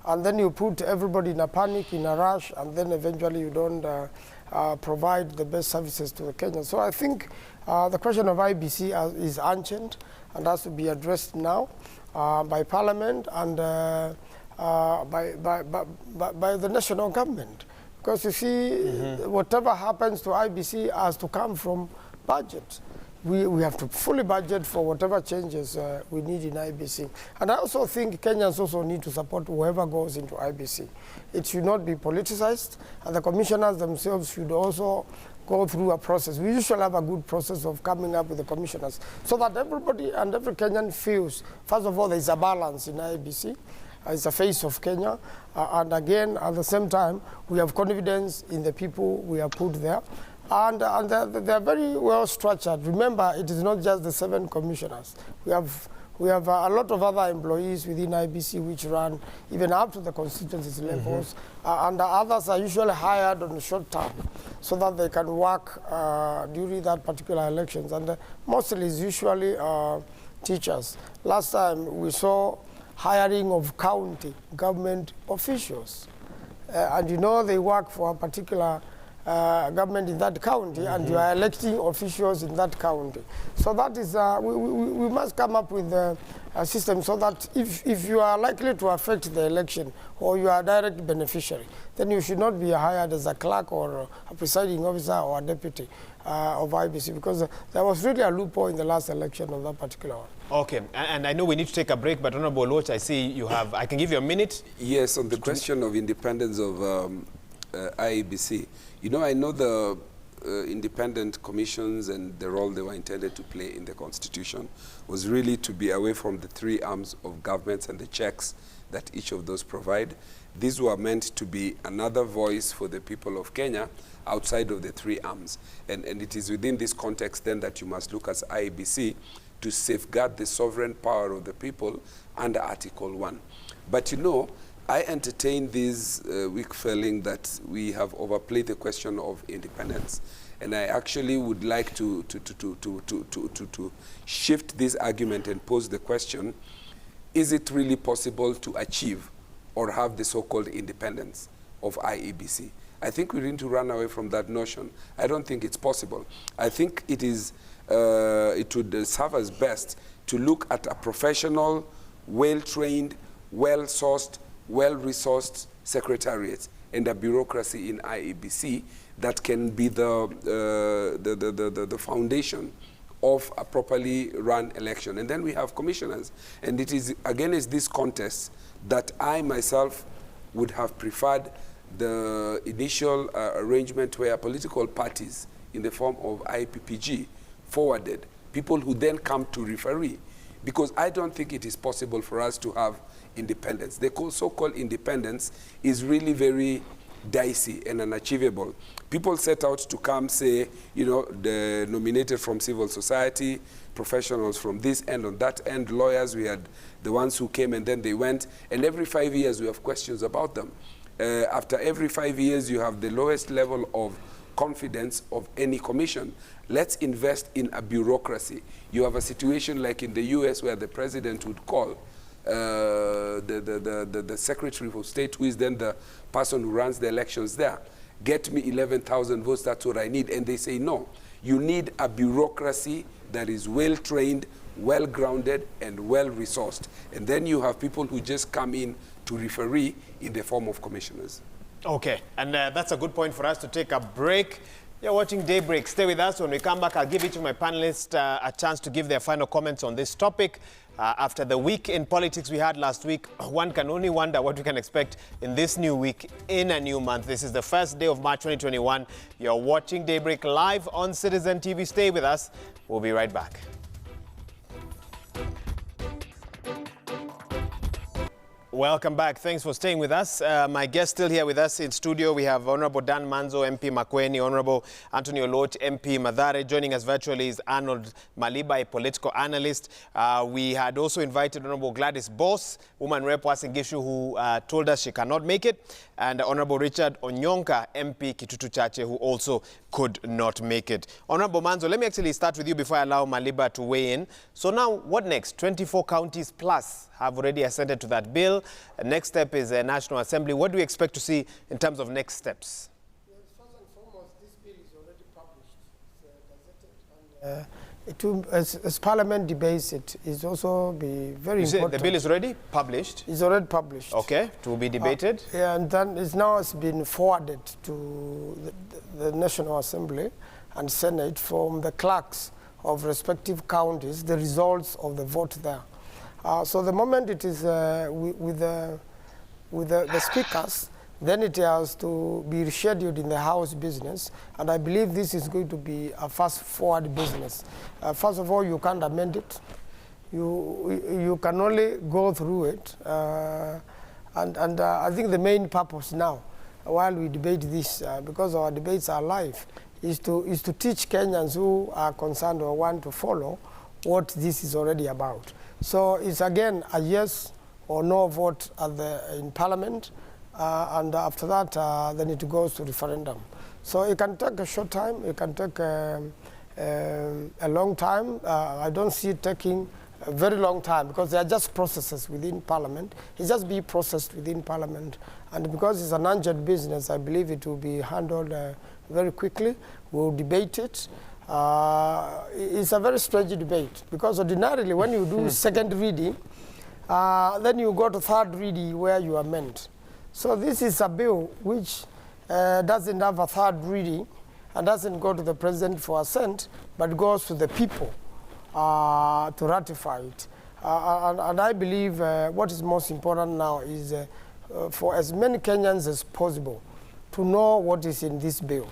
C: and then you put everybody in a panic, in a rush, and then eventually you don't provide the best services to the Kenyans. So I think the question of IBC is ancient and has to be addressed now by Parliament and by the national government. Because you see, whatever happens to IBC has to come from budget. We have to fully budget for whatever changes we need in IBC. And I also think Kenyans also need to support whoever goes into IBC. It should not be politicized, and the commissioners themselves should also go through a process. We usually have a good process of coming up with the commissioners so that everybody and every Kenyan feels, first of all, there's a balance in IBC. It's the face of Kenya. And again, at the same time, we have confidence in the people we have put there. And they're very well structured. Remember, it is not just the 7 commissioners. We have a lot of other employees within IBC which run even up to the constituency levels, and the others are usually hired on the short term so that they can work during that particular elections. And mostly it's usually teachers. Last time we saw hiring of county government officials. And you know they work for a particular government in that county, and you are electing officials in that county. So that is, we must come up with a system so that if you are likely to affect the election or you are a direct beneficiary, then you should not be hired as a clerk or a presiding officer or a deputy of IBC, because there was really a loophole in the last election of that particular one.
A: Okay, and I know we need to take a break, but Honorable Loach, I see you have, I can give you a minute.
B: Yes, on the question of independence of IEBC, you know, I know the independent commissions and the role they were intended to play in the Constitution was really to be away from the 3 arms of governments and the checks that each of those provide. These were meant to be another voice for the people of Kenya outside of the 3 arms. And it is within this context then that you must look at IEBC to safeguard the sovereign power of the people under Article 1. But you know, I entertain this weak feeling that we have overplayed the question of independence. And I actually would like to shift this argument and pose the question, is it really possible to achieve or have the so-called independence of IEBC? I think we need to run away from that notion. I don't think it's possible. I think it is, it would serve us best to look at a professional, well-trained, well-sourced, well-resourced secretariat and a bureaucracy in IEBC that can be the foundation of a properly run election. And then we have commissioners. And it is against this contest that I myself would have preferred the initial arrangement where political parties in the form of IPPG forwarded people who then come to referee. Because I don't think it is possible for us to have independence. The so-called independence is really very dicey and unachievable. People set out to come, say, you know, the nominated from civil society, professionals from this end, on that end, lawyers, we had the ones who came and then they went, and every 5 years we have questions about them. After every 5 years, you have the lowest level of confidence of any commission. Let's invest in a bureaucracy. You have a situation like in the US where the president would call the Secretary of State, who is then the person who runs the elections there, get me 11,000 votes, that's what I need. And they say, no, you need a bureaucracy that is well-trained, well-grounded and well-resourced. And then you have people who just come in to referee in the form of commissioners.
A: Okay, and that's a good point for us to take a break. You're watching Daybreak. Stay with us. When we come back, I'll give each of my panelists a chance to give their final comments on this topic. After the week in politics we had last week, one can only wonder what we can expect in this new week, in a new month. This is the first day of March 2021. You're watching Daybreak live on Citizen TV. Stay with us. We'll be right back. Welcome back. Thanks for staying with us. My guest still here with us in studio. We have Honorable Dan Manzo, MP Makueni, Honorable Anthony Oloch, MP Mathare. Joining us virtually is Arnold Maliba, a political analyst. We had also invited Honorable Gladys Boss, woman rep Uasin Gishu, who told us she cannot make it, and Honorable Richard Onyonka, MP Kitutu Chache, who also could not make it. Honorable Manzo, let me actually start with you before I allow Maliba to weigh in. So now, what next? 24 counties plus have already assented to that bill. Next step is a National Assembly. What do we expect to see in terms of next steps?
C: Yes, first and foremost, this bill is already published. As Parliament debates it, is also be very important.
A: The bill is already published?
C: It's already published.
A: Okay, to be debated?
C: Yeah, and then it's now been forwarded to the National Assembly and Senate from the clerks of respective counties, the results of the vote there. So the moment it is with the speakers, then it has to be rescheduled in the House business, and I believe this is going to be a fast-forward business. First of all, you can't amend it. You can only go through it, and I think the main purpose now, while we debate this, because our debates are live, is to teach Kenyans who are concerned or want to follow what this is already about. So it's again a yes or no vote in Parliament, and after that, then it goes to referendum. So it can take a short time, it can take a long time. I don't see it taking a very long time because they are just processes within Parliament. It just be processed within Parliament, and because it's an urgent business, I believe it will be handled very quickly. We'll debate it. It's a very strange debate because ordinarily when you do second reading, then you go to third reading where you amend. So this is a bill which doesn't have a third reading and doesn't go to the President for assent, but goes to the people to ratify it. And I believe what is most important now is for as many Kenyans as possible to know what is in this bill.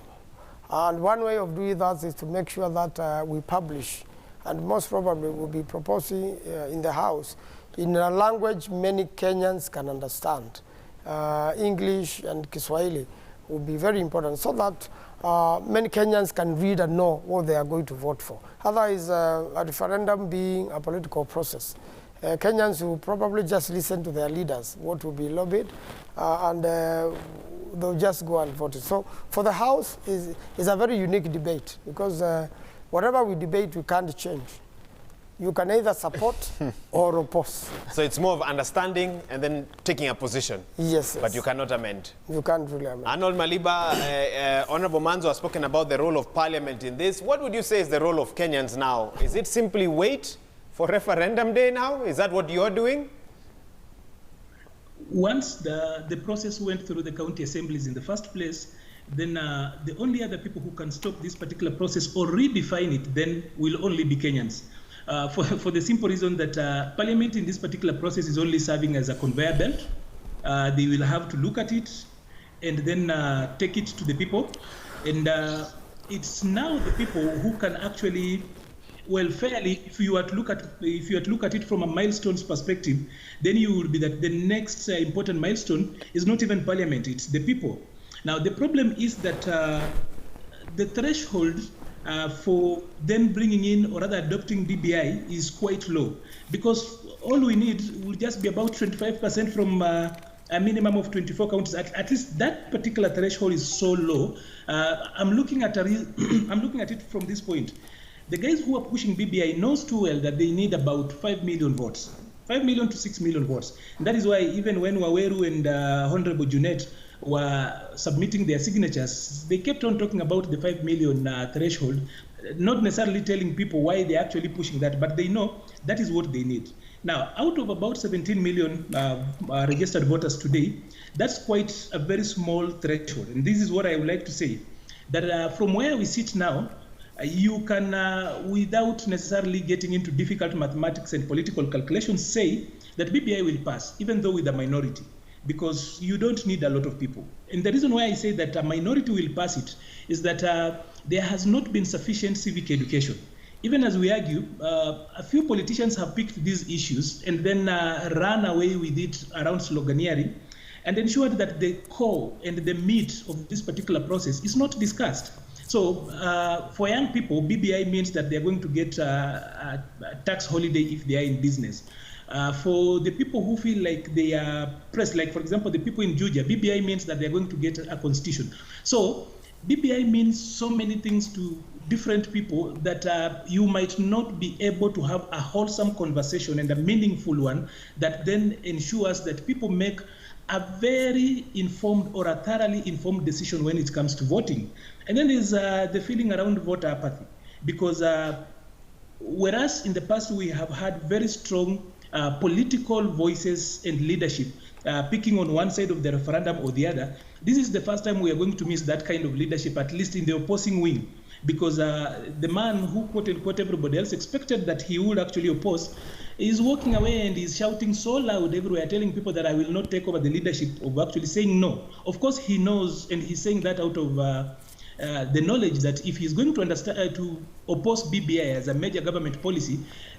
C: And one way of doing that is to make sure that we publish, and most probably we'll be proposing in the House in a language many Kenyans can understand. English and Kiswahili will be very important so that many Kenyans can read and know what they are going to vote for. Otherwise, a referendum being a political process, Kenyans will probably just listen to their leaders, what will be lobbied, and they'll just go and vote it. So for the House, is a very unique debate because whatever we debate, we can't change. You can either support or oppose.
A: So it's more of understanding and then taking a position.
C: Yes.
A: But you cannot amend.
C: You can't really amend.
A: Arnold Maliba, Honorable Manzo has spoken about the role of Parliament in this. What would you say is the role of Kenyans now? Is it simply wait for referendum day now? Is that what you're doing?
G: Once the process went through the county assemblies in the first place, then the only other people who can stop this particular process or redefine it then will only be Kenyans. For the simple reason that Parliament in this particular process is only serving as a conveyor belt. They will have to look at it and then take it to the people. And it's now the people who can actually, well, fairly, if you were to look at it from a milestones perspective, then you will be that the next important milestone is not even Parliament, it's the people. Now the problem is that the threshold for them bringing in or rather adopting BBI is quite low, because all we need will just be about 25% from a minimum of 24 counties. At least that particular threshold is so low. I'm looking at it from this point. The guys who are pushing BBI knows too well that they need about 5 million votes, 5 million to 6 million votes. And that is why even when Waweru and Honorable Junet were submitting their signatures, they kept on talking about the 5 million threshold. not necessarily telling people why they're actually pushing that, but they know that is what they need. Now, out of about 17 million registered voters today, that's quite a very small threshold. And this is what I would like to say, that from where we sit now, you can, without necessarily getting into difficult mathematics and political calculations, say that BBI will pass, even though with a minority, because you don't need a lot of people. And the reason why I say that a minority will pass it is that there has not been sufficient civic education. Even as we argue, a few politicians have picked these issues and then run away with it around sloganeering and ensured that the core and the meat of this particular process is not discussed. So for young people, BBI means that they're going to get a tax holiday if they are in business. For the people who feel like they are pressed, like for example, the people in Georgia, BBI means that they're going to get a constitution. So BBI means so many things to different people that you might not be able to have a wholesome conversation and a meaningful one that then ensures that people make a very informed or a thoroughly informed decision when it comes to voting. And then there's the feeling around voter apathy, because whereas in the past we have had very strong political voices and leadership picking on one side of the referendum or the other, this is the first time we are going to miss that kind of leadership, at least in the opposing wing, because the man who quote unquote everybody else expected that he would actually oppose is walking away and is shouting so loud everywhere, telling people that I will not take over the leadership, of actually saying no. Of course he knows, and he's saying that out of the knowledge that if he's going to understand to oppose BBI as a major government policy,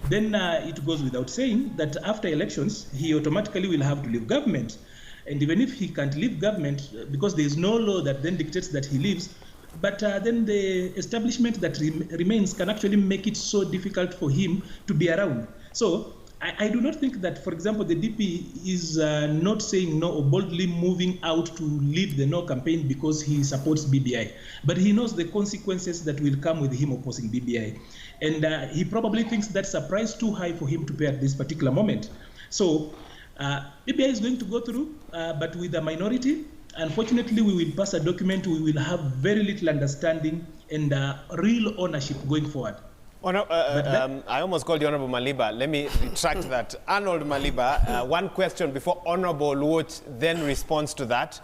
G: then it goes without saying that after elections he automatically will have to leave government. And even if he can't leave government, because there is no law that then dictates that he leaves, but then the establishment that remains can actually make it so difficult for him to be around. So I do not think that, for example, the DP is not saying no or boldly moving out to lead the no campaign because he supports BBI. But he knows the consequences that will come with him opposing BBI. And he probably thinks that's a price too high for him to pay at this particular moment. So BBI is going to go through, but with a minority. Unfortunately, we will pass a document, we will have very little understanding and real ownership going forward.
A: I almost called you Honorable Maliba. Let me retract that. Arnold Maliba, one question before Honorable Luot then responds to that.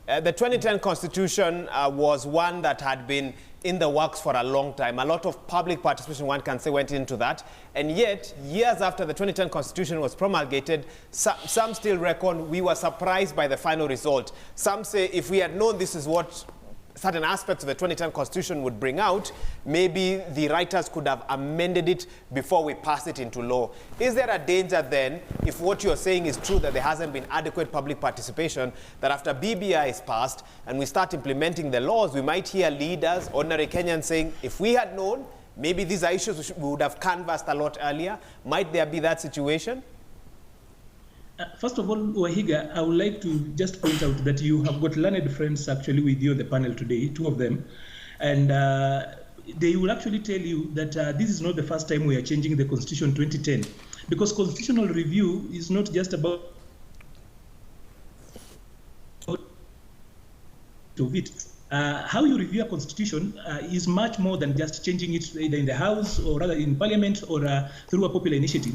A: The 2010 Constitution was one that had been in the works for a long time. A lot of public participation, one can say, went into that. And yet, years after the 2010 Constitution was promulgated, some still reckon we were surprised by the final result. Some say if we had known this is what certain aspects of the 2010 Constitution would bring out, maybe the writers could have amended it before we pass it into law. Is there a danger then, if what you're saying is true, that there hasn't been adequate public participation, that after BBI is passed and we start implementing the laws, we might hear leaders, ordinary Kenyans saying, if we had known, maybe these are issues we would have canvassed a lot earlier? Might there be that situation?
G: First of all, Wahiga, I would like to just point out that you have got learned friends actually with you on the panel today, two of them, and they will actually tell you that this is not the first time we are changing the Constitution 2010, because constitutional review is not just about it. How you review a constitution is much more than just changing it either in the House or rather in Parliament or through a popular initiative.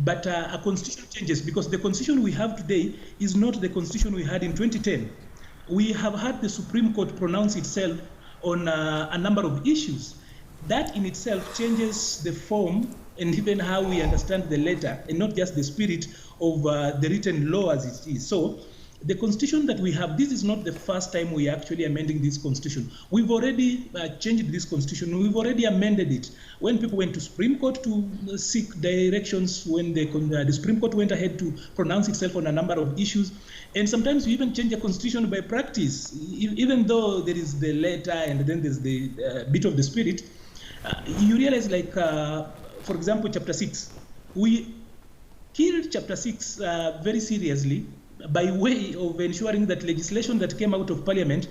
G: But a constitution changes because the constitution we have today is not the constitution we had in 2010. We have had the Supreme Court pronounce itself on a number of issues. That in itself changes the form and even how we understand the letter and not just the spirit of the written law as it is. So the constitution that we have, this is not the first time we are actually amending this constitution. We've already changed this constitution. We've already amended it. When people went to Supreme Court to seek directions, when the Supreme Court went ahead to pronounce itself on a number of issues, and sometimes we even change a constitution by practice, even though there is the letter and then there's the bit of the spirit. You realize, like, for example, Chapter 6. We killed Chapter 6 very seriously, by way of ensuring that legislation that came out of Parliament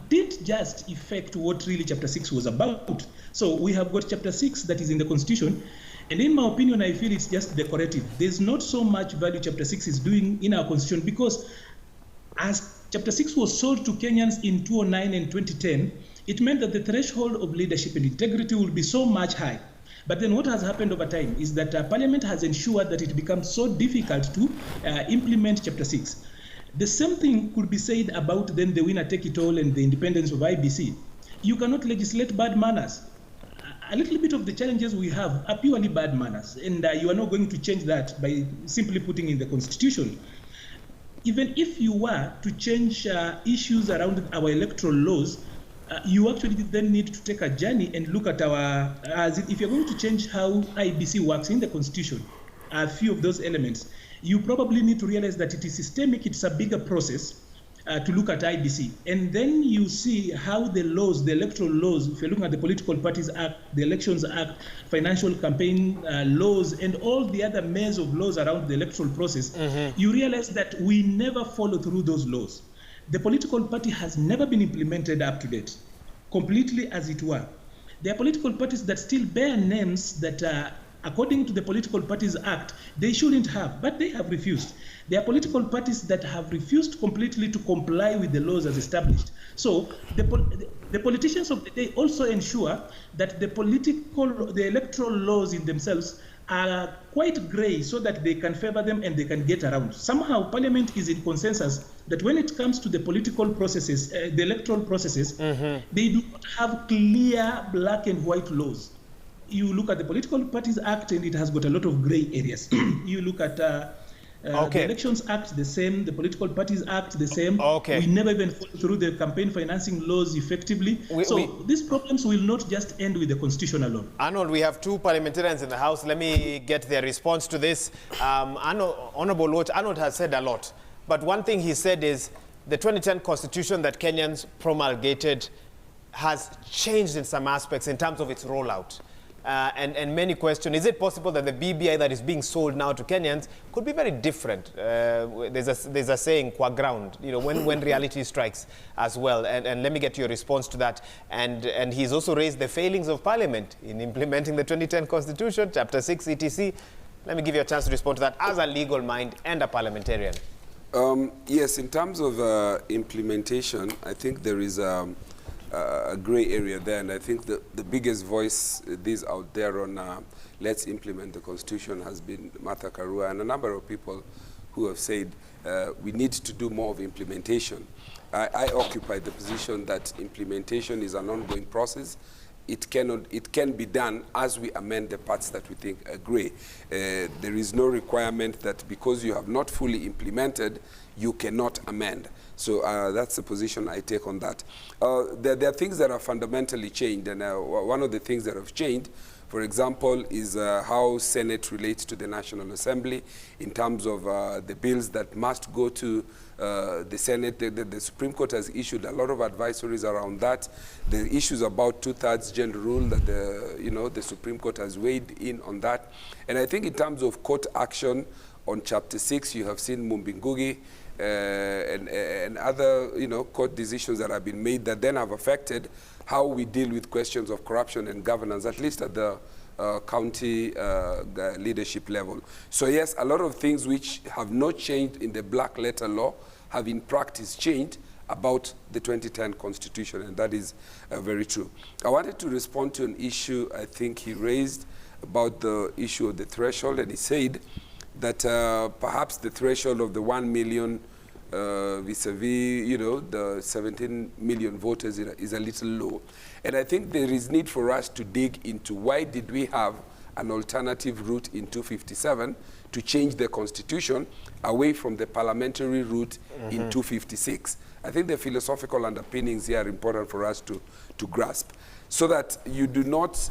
G: didn't just affect what really Chapter 6 was about. So we have got Chapter 6 that is in the Constitution, and in my opinion, I feel it's just decorative. There's not so much value Chapter 6 is doing in our Constitution, because as Chapter 6 was sold to Kenyans in 2009 and 2010, it meant that the threshold of leadership and integrity will be so much high. But then what has happened over time is that Parliament has ensured that it becomes so difficult to implement Chapter 6. The same thing could be said about then the winner take it all and the independence of IBC. You cannot legislate bad manners. A little bit of the challenges we have are purely bad manners, and you are not going to change that by simply putting in the Constitution. Even if you were to change issues around our electoral laws, you actually then need to take a journey and look at our, if you're going to change how IBC works in the Constitution, a few of those elements, you probably need to realize that it is systemic, it's a bigger process to look at IBC. And then you see how the laws, the electoral laws, if you're looking at the Political Parties Act, the Elections Act, financial campaign laws, and all the other maze of laws around the electoral process, you realize that we never follow through those laws. The political party has never been implemented up to date, completely as it were. There are political parties that still bear names that according to the Political Parties Act, they shouldn't have, but they have refused. There are political parties that have refused completely to comply with the laws as established. So the politicians of the day also ensure that the electoral laws in themselves are quite gray so that they can favor them and they can get around. Somehow Parliament is in consensus that when it comes to the political processes, the electoral processes, they do not have clear black and white laws. You look at the Political Parties Act and it has got a lot of gray areas. You look at the Elections Act, the same, the Political Parties Act, the same. We never even follow through the campaign financing laws effectively. These problems will not just end with the Constitution alone.
A: Arnold, we have two parliamentarians in the House. Let me get their response to this. Honorable Lord, Arnold has said a lot. But one thing he said is the 2010 Constitution that Kenyans promulgated has changed in some aspects in terms of its rollout. And many question, is it possible that the BBI that is being sold now to Kenyans could be very different? There's a saying, qua ground, you know, when reality strikes as well. And let me get your response to that. And he's also raised the failings of Parliament in implementing the 2010 Constitution, Chapter 6, etc. Let me give you a chance to respond to that as a legal mind and a parliamentarian.
B: Yes, in terms of implementation, I think there is a gray area there, and I think the biggest voice these out there on let's implement the Constitution has been Martha Karua and a number of people who have said we need to do more of implementation. I occupy the position that implementation is an ongoing process. It can be done as we amend the parts that we think are gray. There is no requirement that because you have not fully implemented, you cannot amend. So that's the position I take on that. There are things that are fundamentally changed, and one of the things that have changed, for example, is how Senate relates to the National Assembly in terms of the bills that must go to the Senate. The Supreme Court has issued a lot of advisories around that. The issues about two-thirds general rule that the Supreme Court has weighed in on that. And I think in terms of court action on Chapter 6, you have seen Mumbingugi and other court decisions that have been made that then have affected how we deal with questions of corruption and governance, at least at the county leadership level. So yes, a lot of things which have not changed in the black letter law have in practice changed about the 2010 Constitution, and that is very true. I wanted to respond to an issue I think he raised about the issue of the threshold, and he said that perhaps the threshold of the 1 million vis-a-vis, the 17 million voters is a little low. And I think there is need for us to dig into why did we have an alternative route in 257 to change the Constitution away from the parliamentary route in 256. I think the philosophical underpinnings here are important for us to grasp, so that you do not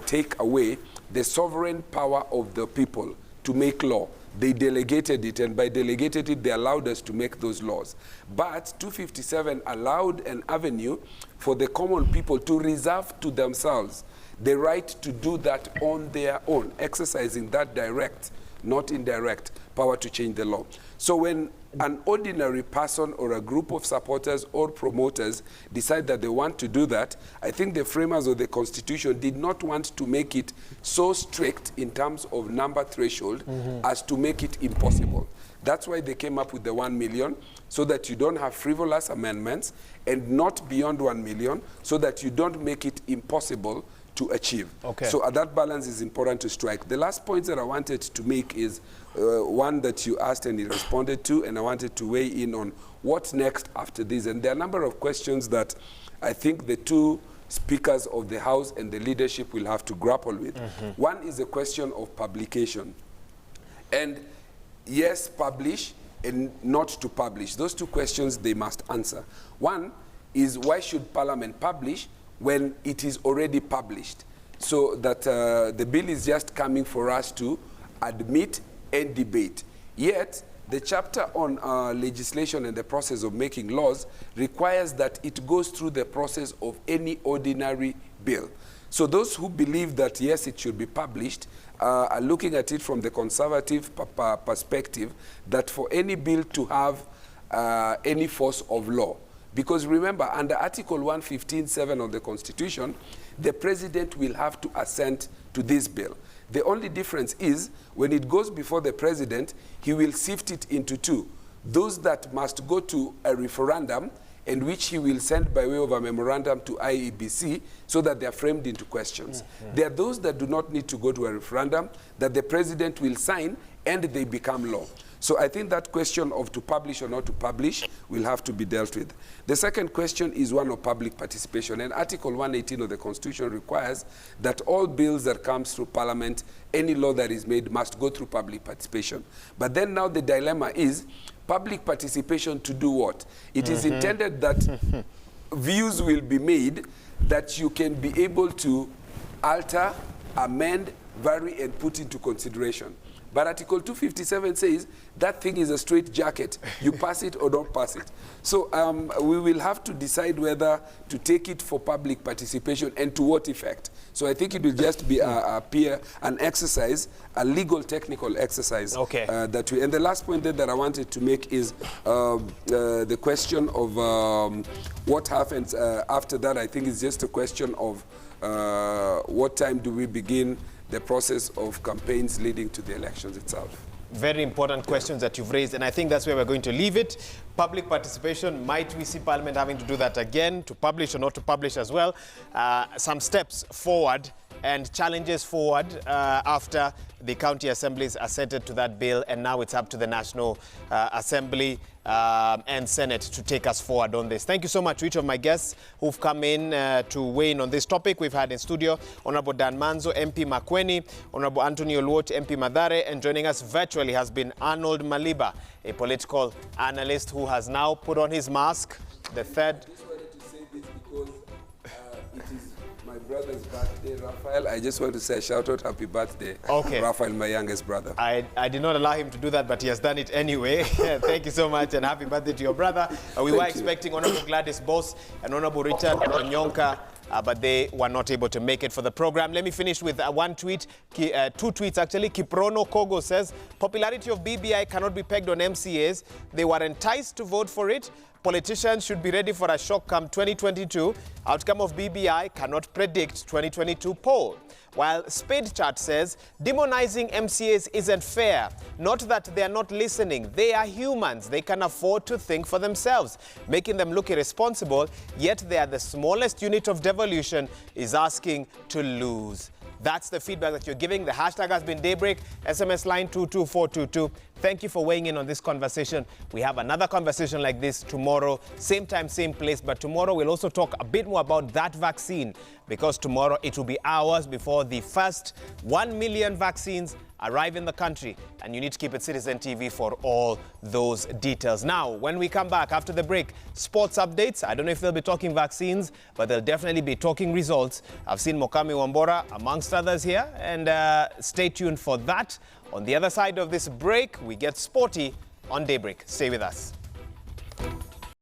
B: take away the sovereign power of the people to make law. They delegated it, and by delegated it, they allowed us to make those laws. But 257 allowed an avenue for the common people to reserve to themselves the right to do that on their own, exercising that direct, not indirect, power to change the law. So when an ordinary person or a group of supporters or promoters decide that they want to do that, I think the framers of the Constitution did not want to make it so strict in terms of number threshold as to make it impossible. That's why they came up with the 1 million, so that you don't have frivolous amendments, and not beyond 1 million, so that you don't make it impossible to achieve.
A: Okay.
B: So that balance is important to strike. The last point that I wanted to make is one that you asked and you responded to, and I wanted to weigh in on what's next after this. And there are a number of questions that I think the two speakers of the House and the leadership will have to grapple with. One is a question of publication. And yes, publish, and not to publish. Those two questions they must answer. One is, why should Parliament publish when it is already published? So that the bill is just coming for us to admit and debate. Yet, the chapter on legislation and the process of making laws requires that it goes through the process of any ordinary bill. So those who believe that, yes, it should be published, are looking at it from the conservative perspective, that for any bill to have any force of law. Because remember, under Article 115(7) of the Constitution, the President will have to assent to this bill. The only difference is, when it goes before the President, he will sift it into two. Those that must go to a referendum, and which he will send by way of a memorandum to IEBC, so that they are framed into questions. There are those that do not need to go to a referendum, that the President will sign, and they become law. So I think that question of to publish or not to publish will have to be dealt with. The second question is one of public participation. And Article 118 of the Constitution requires that all bills that come through Parliament, any law that is made, must go through public participation. But then now the dilemma is, public participation to do what? It is intended that views will be made that you can be able to alter, amend, vary, and put into consideration. But Article 257 says that thing is a straight jacket. You pass it or don't pass it. So we will have to decide whether to take it for public participation and to what effect. So I think it will just be an exercise, a legal technical exercise.
A: Okay.
B: And the last point that I wanted to make is the question of what happens after that. I think it's just a question of what time do we begin the process of campaigns leading to the elections itself.
A: Very important questions that you've raised, and I think that's where we're going to leave it. Public participation, might we see Parliament having to do that again, to publish or not to publish as well? Some steps forward and challenges forward after the county assemblies assented to that bill, and now it's up to the National Assembly and Senate to take us forward on this. Thank you so much to each of my guests who've come in to weigh in on this topic. We've had in studio Honorable Dan Manzo, MP Makueni, Honorable Anthony Oluoch, MP Mathare, and joining us virtually has been Arnold Maliba, a political analyst who has now put on his mask. The third.
B: I just wanted to say this because it is my brother's birthday, Raphael. I just want to say a shout out, happy birthday, Raphael, my youngest brother.
A: I did not allow him to do that, but he has done it anyway. Thank you so much, and happy birthday to your brother. We were expecting Honorable Gladys Boss and Honorable Richard Onyonka, but they were not able to make it for the program. Let me finish with one tweet, two tweets actually. Kiprono Kogo says, popularity of BBI cannot be pegged on MCAs. They were enticed to vote for it. Politicians should be ready for a shock come 2022. Outcome of BBI cannot predict 2022 poll. While Spade Chart says, demonizing MCAs isn't fair. Not that they are not listening. They are humans. They can afford to think for themselves. Making them look irresponsible, yet they are the smallest unit of devolution, is asking to lose. That's the feedback that you're giving. The hashtag has been Daybreak, SMS line 22422. Thank you for weighing in on this conversation. We have another conversation like this tomorrow, same time, same place. But tomorrow we'll also talk a bit more about that vaccine, because tomorrow it will be hours before the first 1 million vaccines arrive in the country, and you need to keep it Citizen TV for all those details. Now, when we come back after the break, sports updates. I don't know if they'll be talking vaccines, but they'll definitely be talking results. I've seen Mokami Wambora amongst others here, and stay tuned for that. On the other side of this break, we get sporty on Daybreak. Stay with us.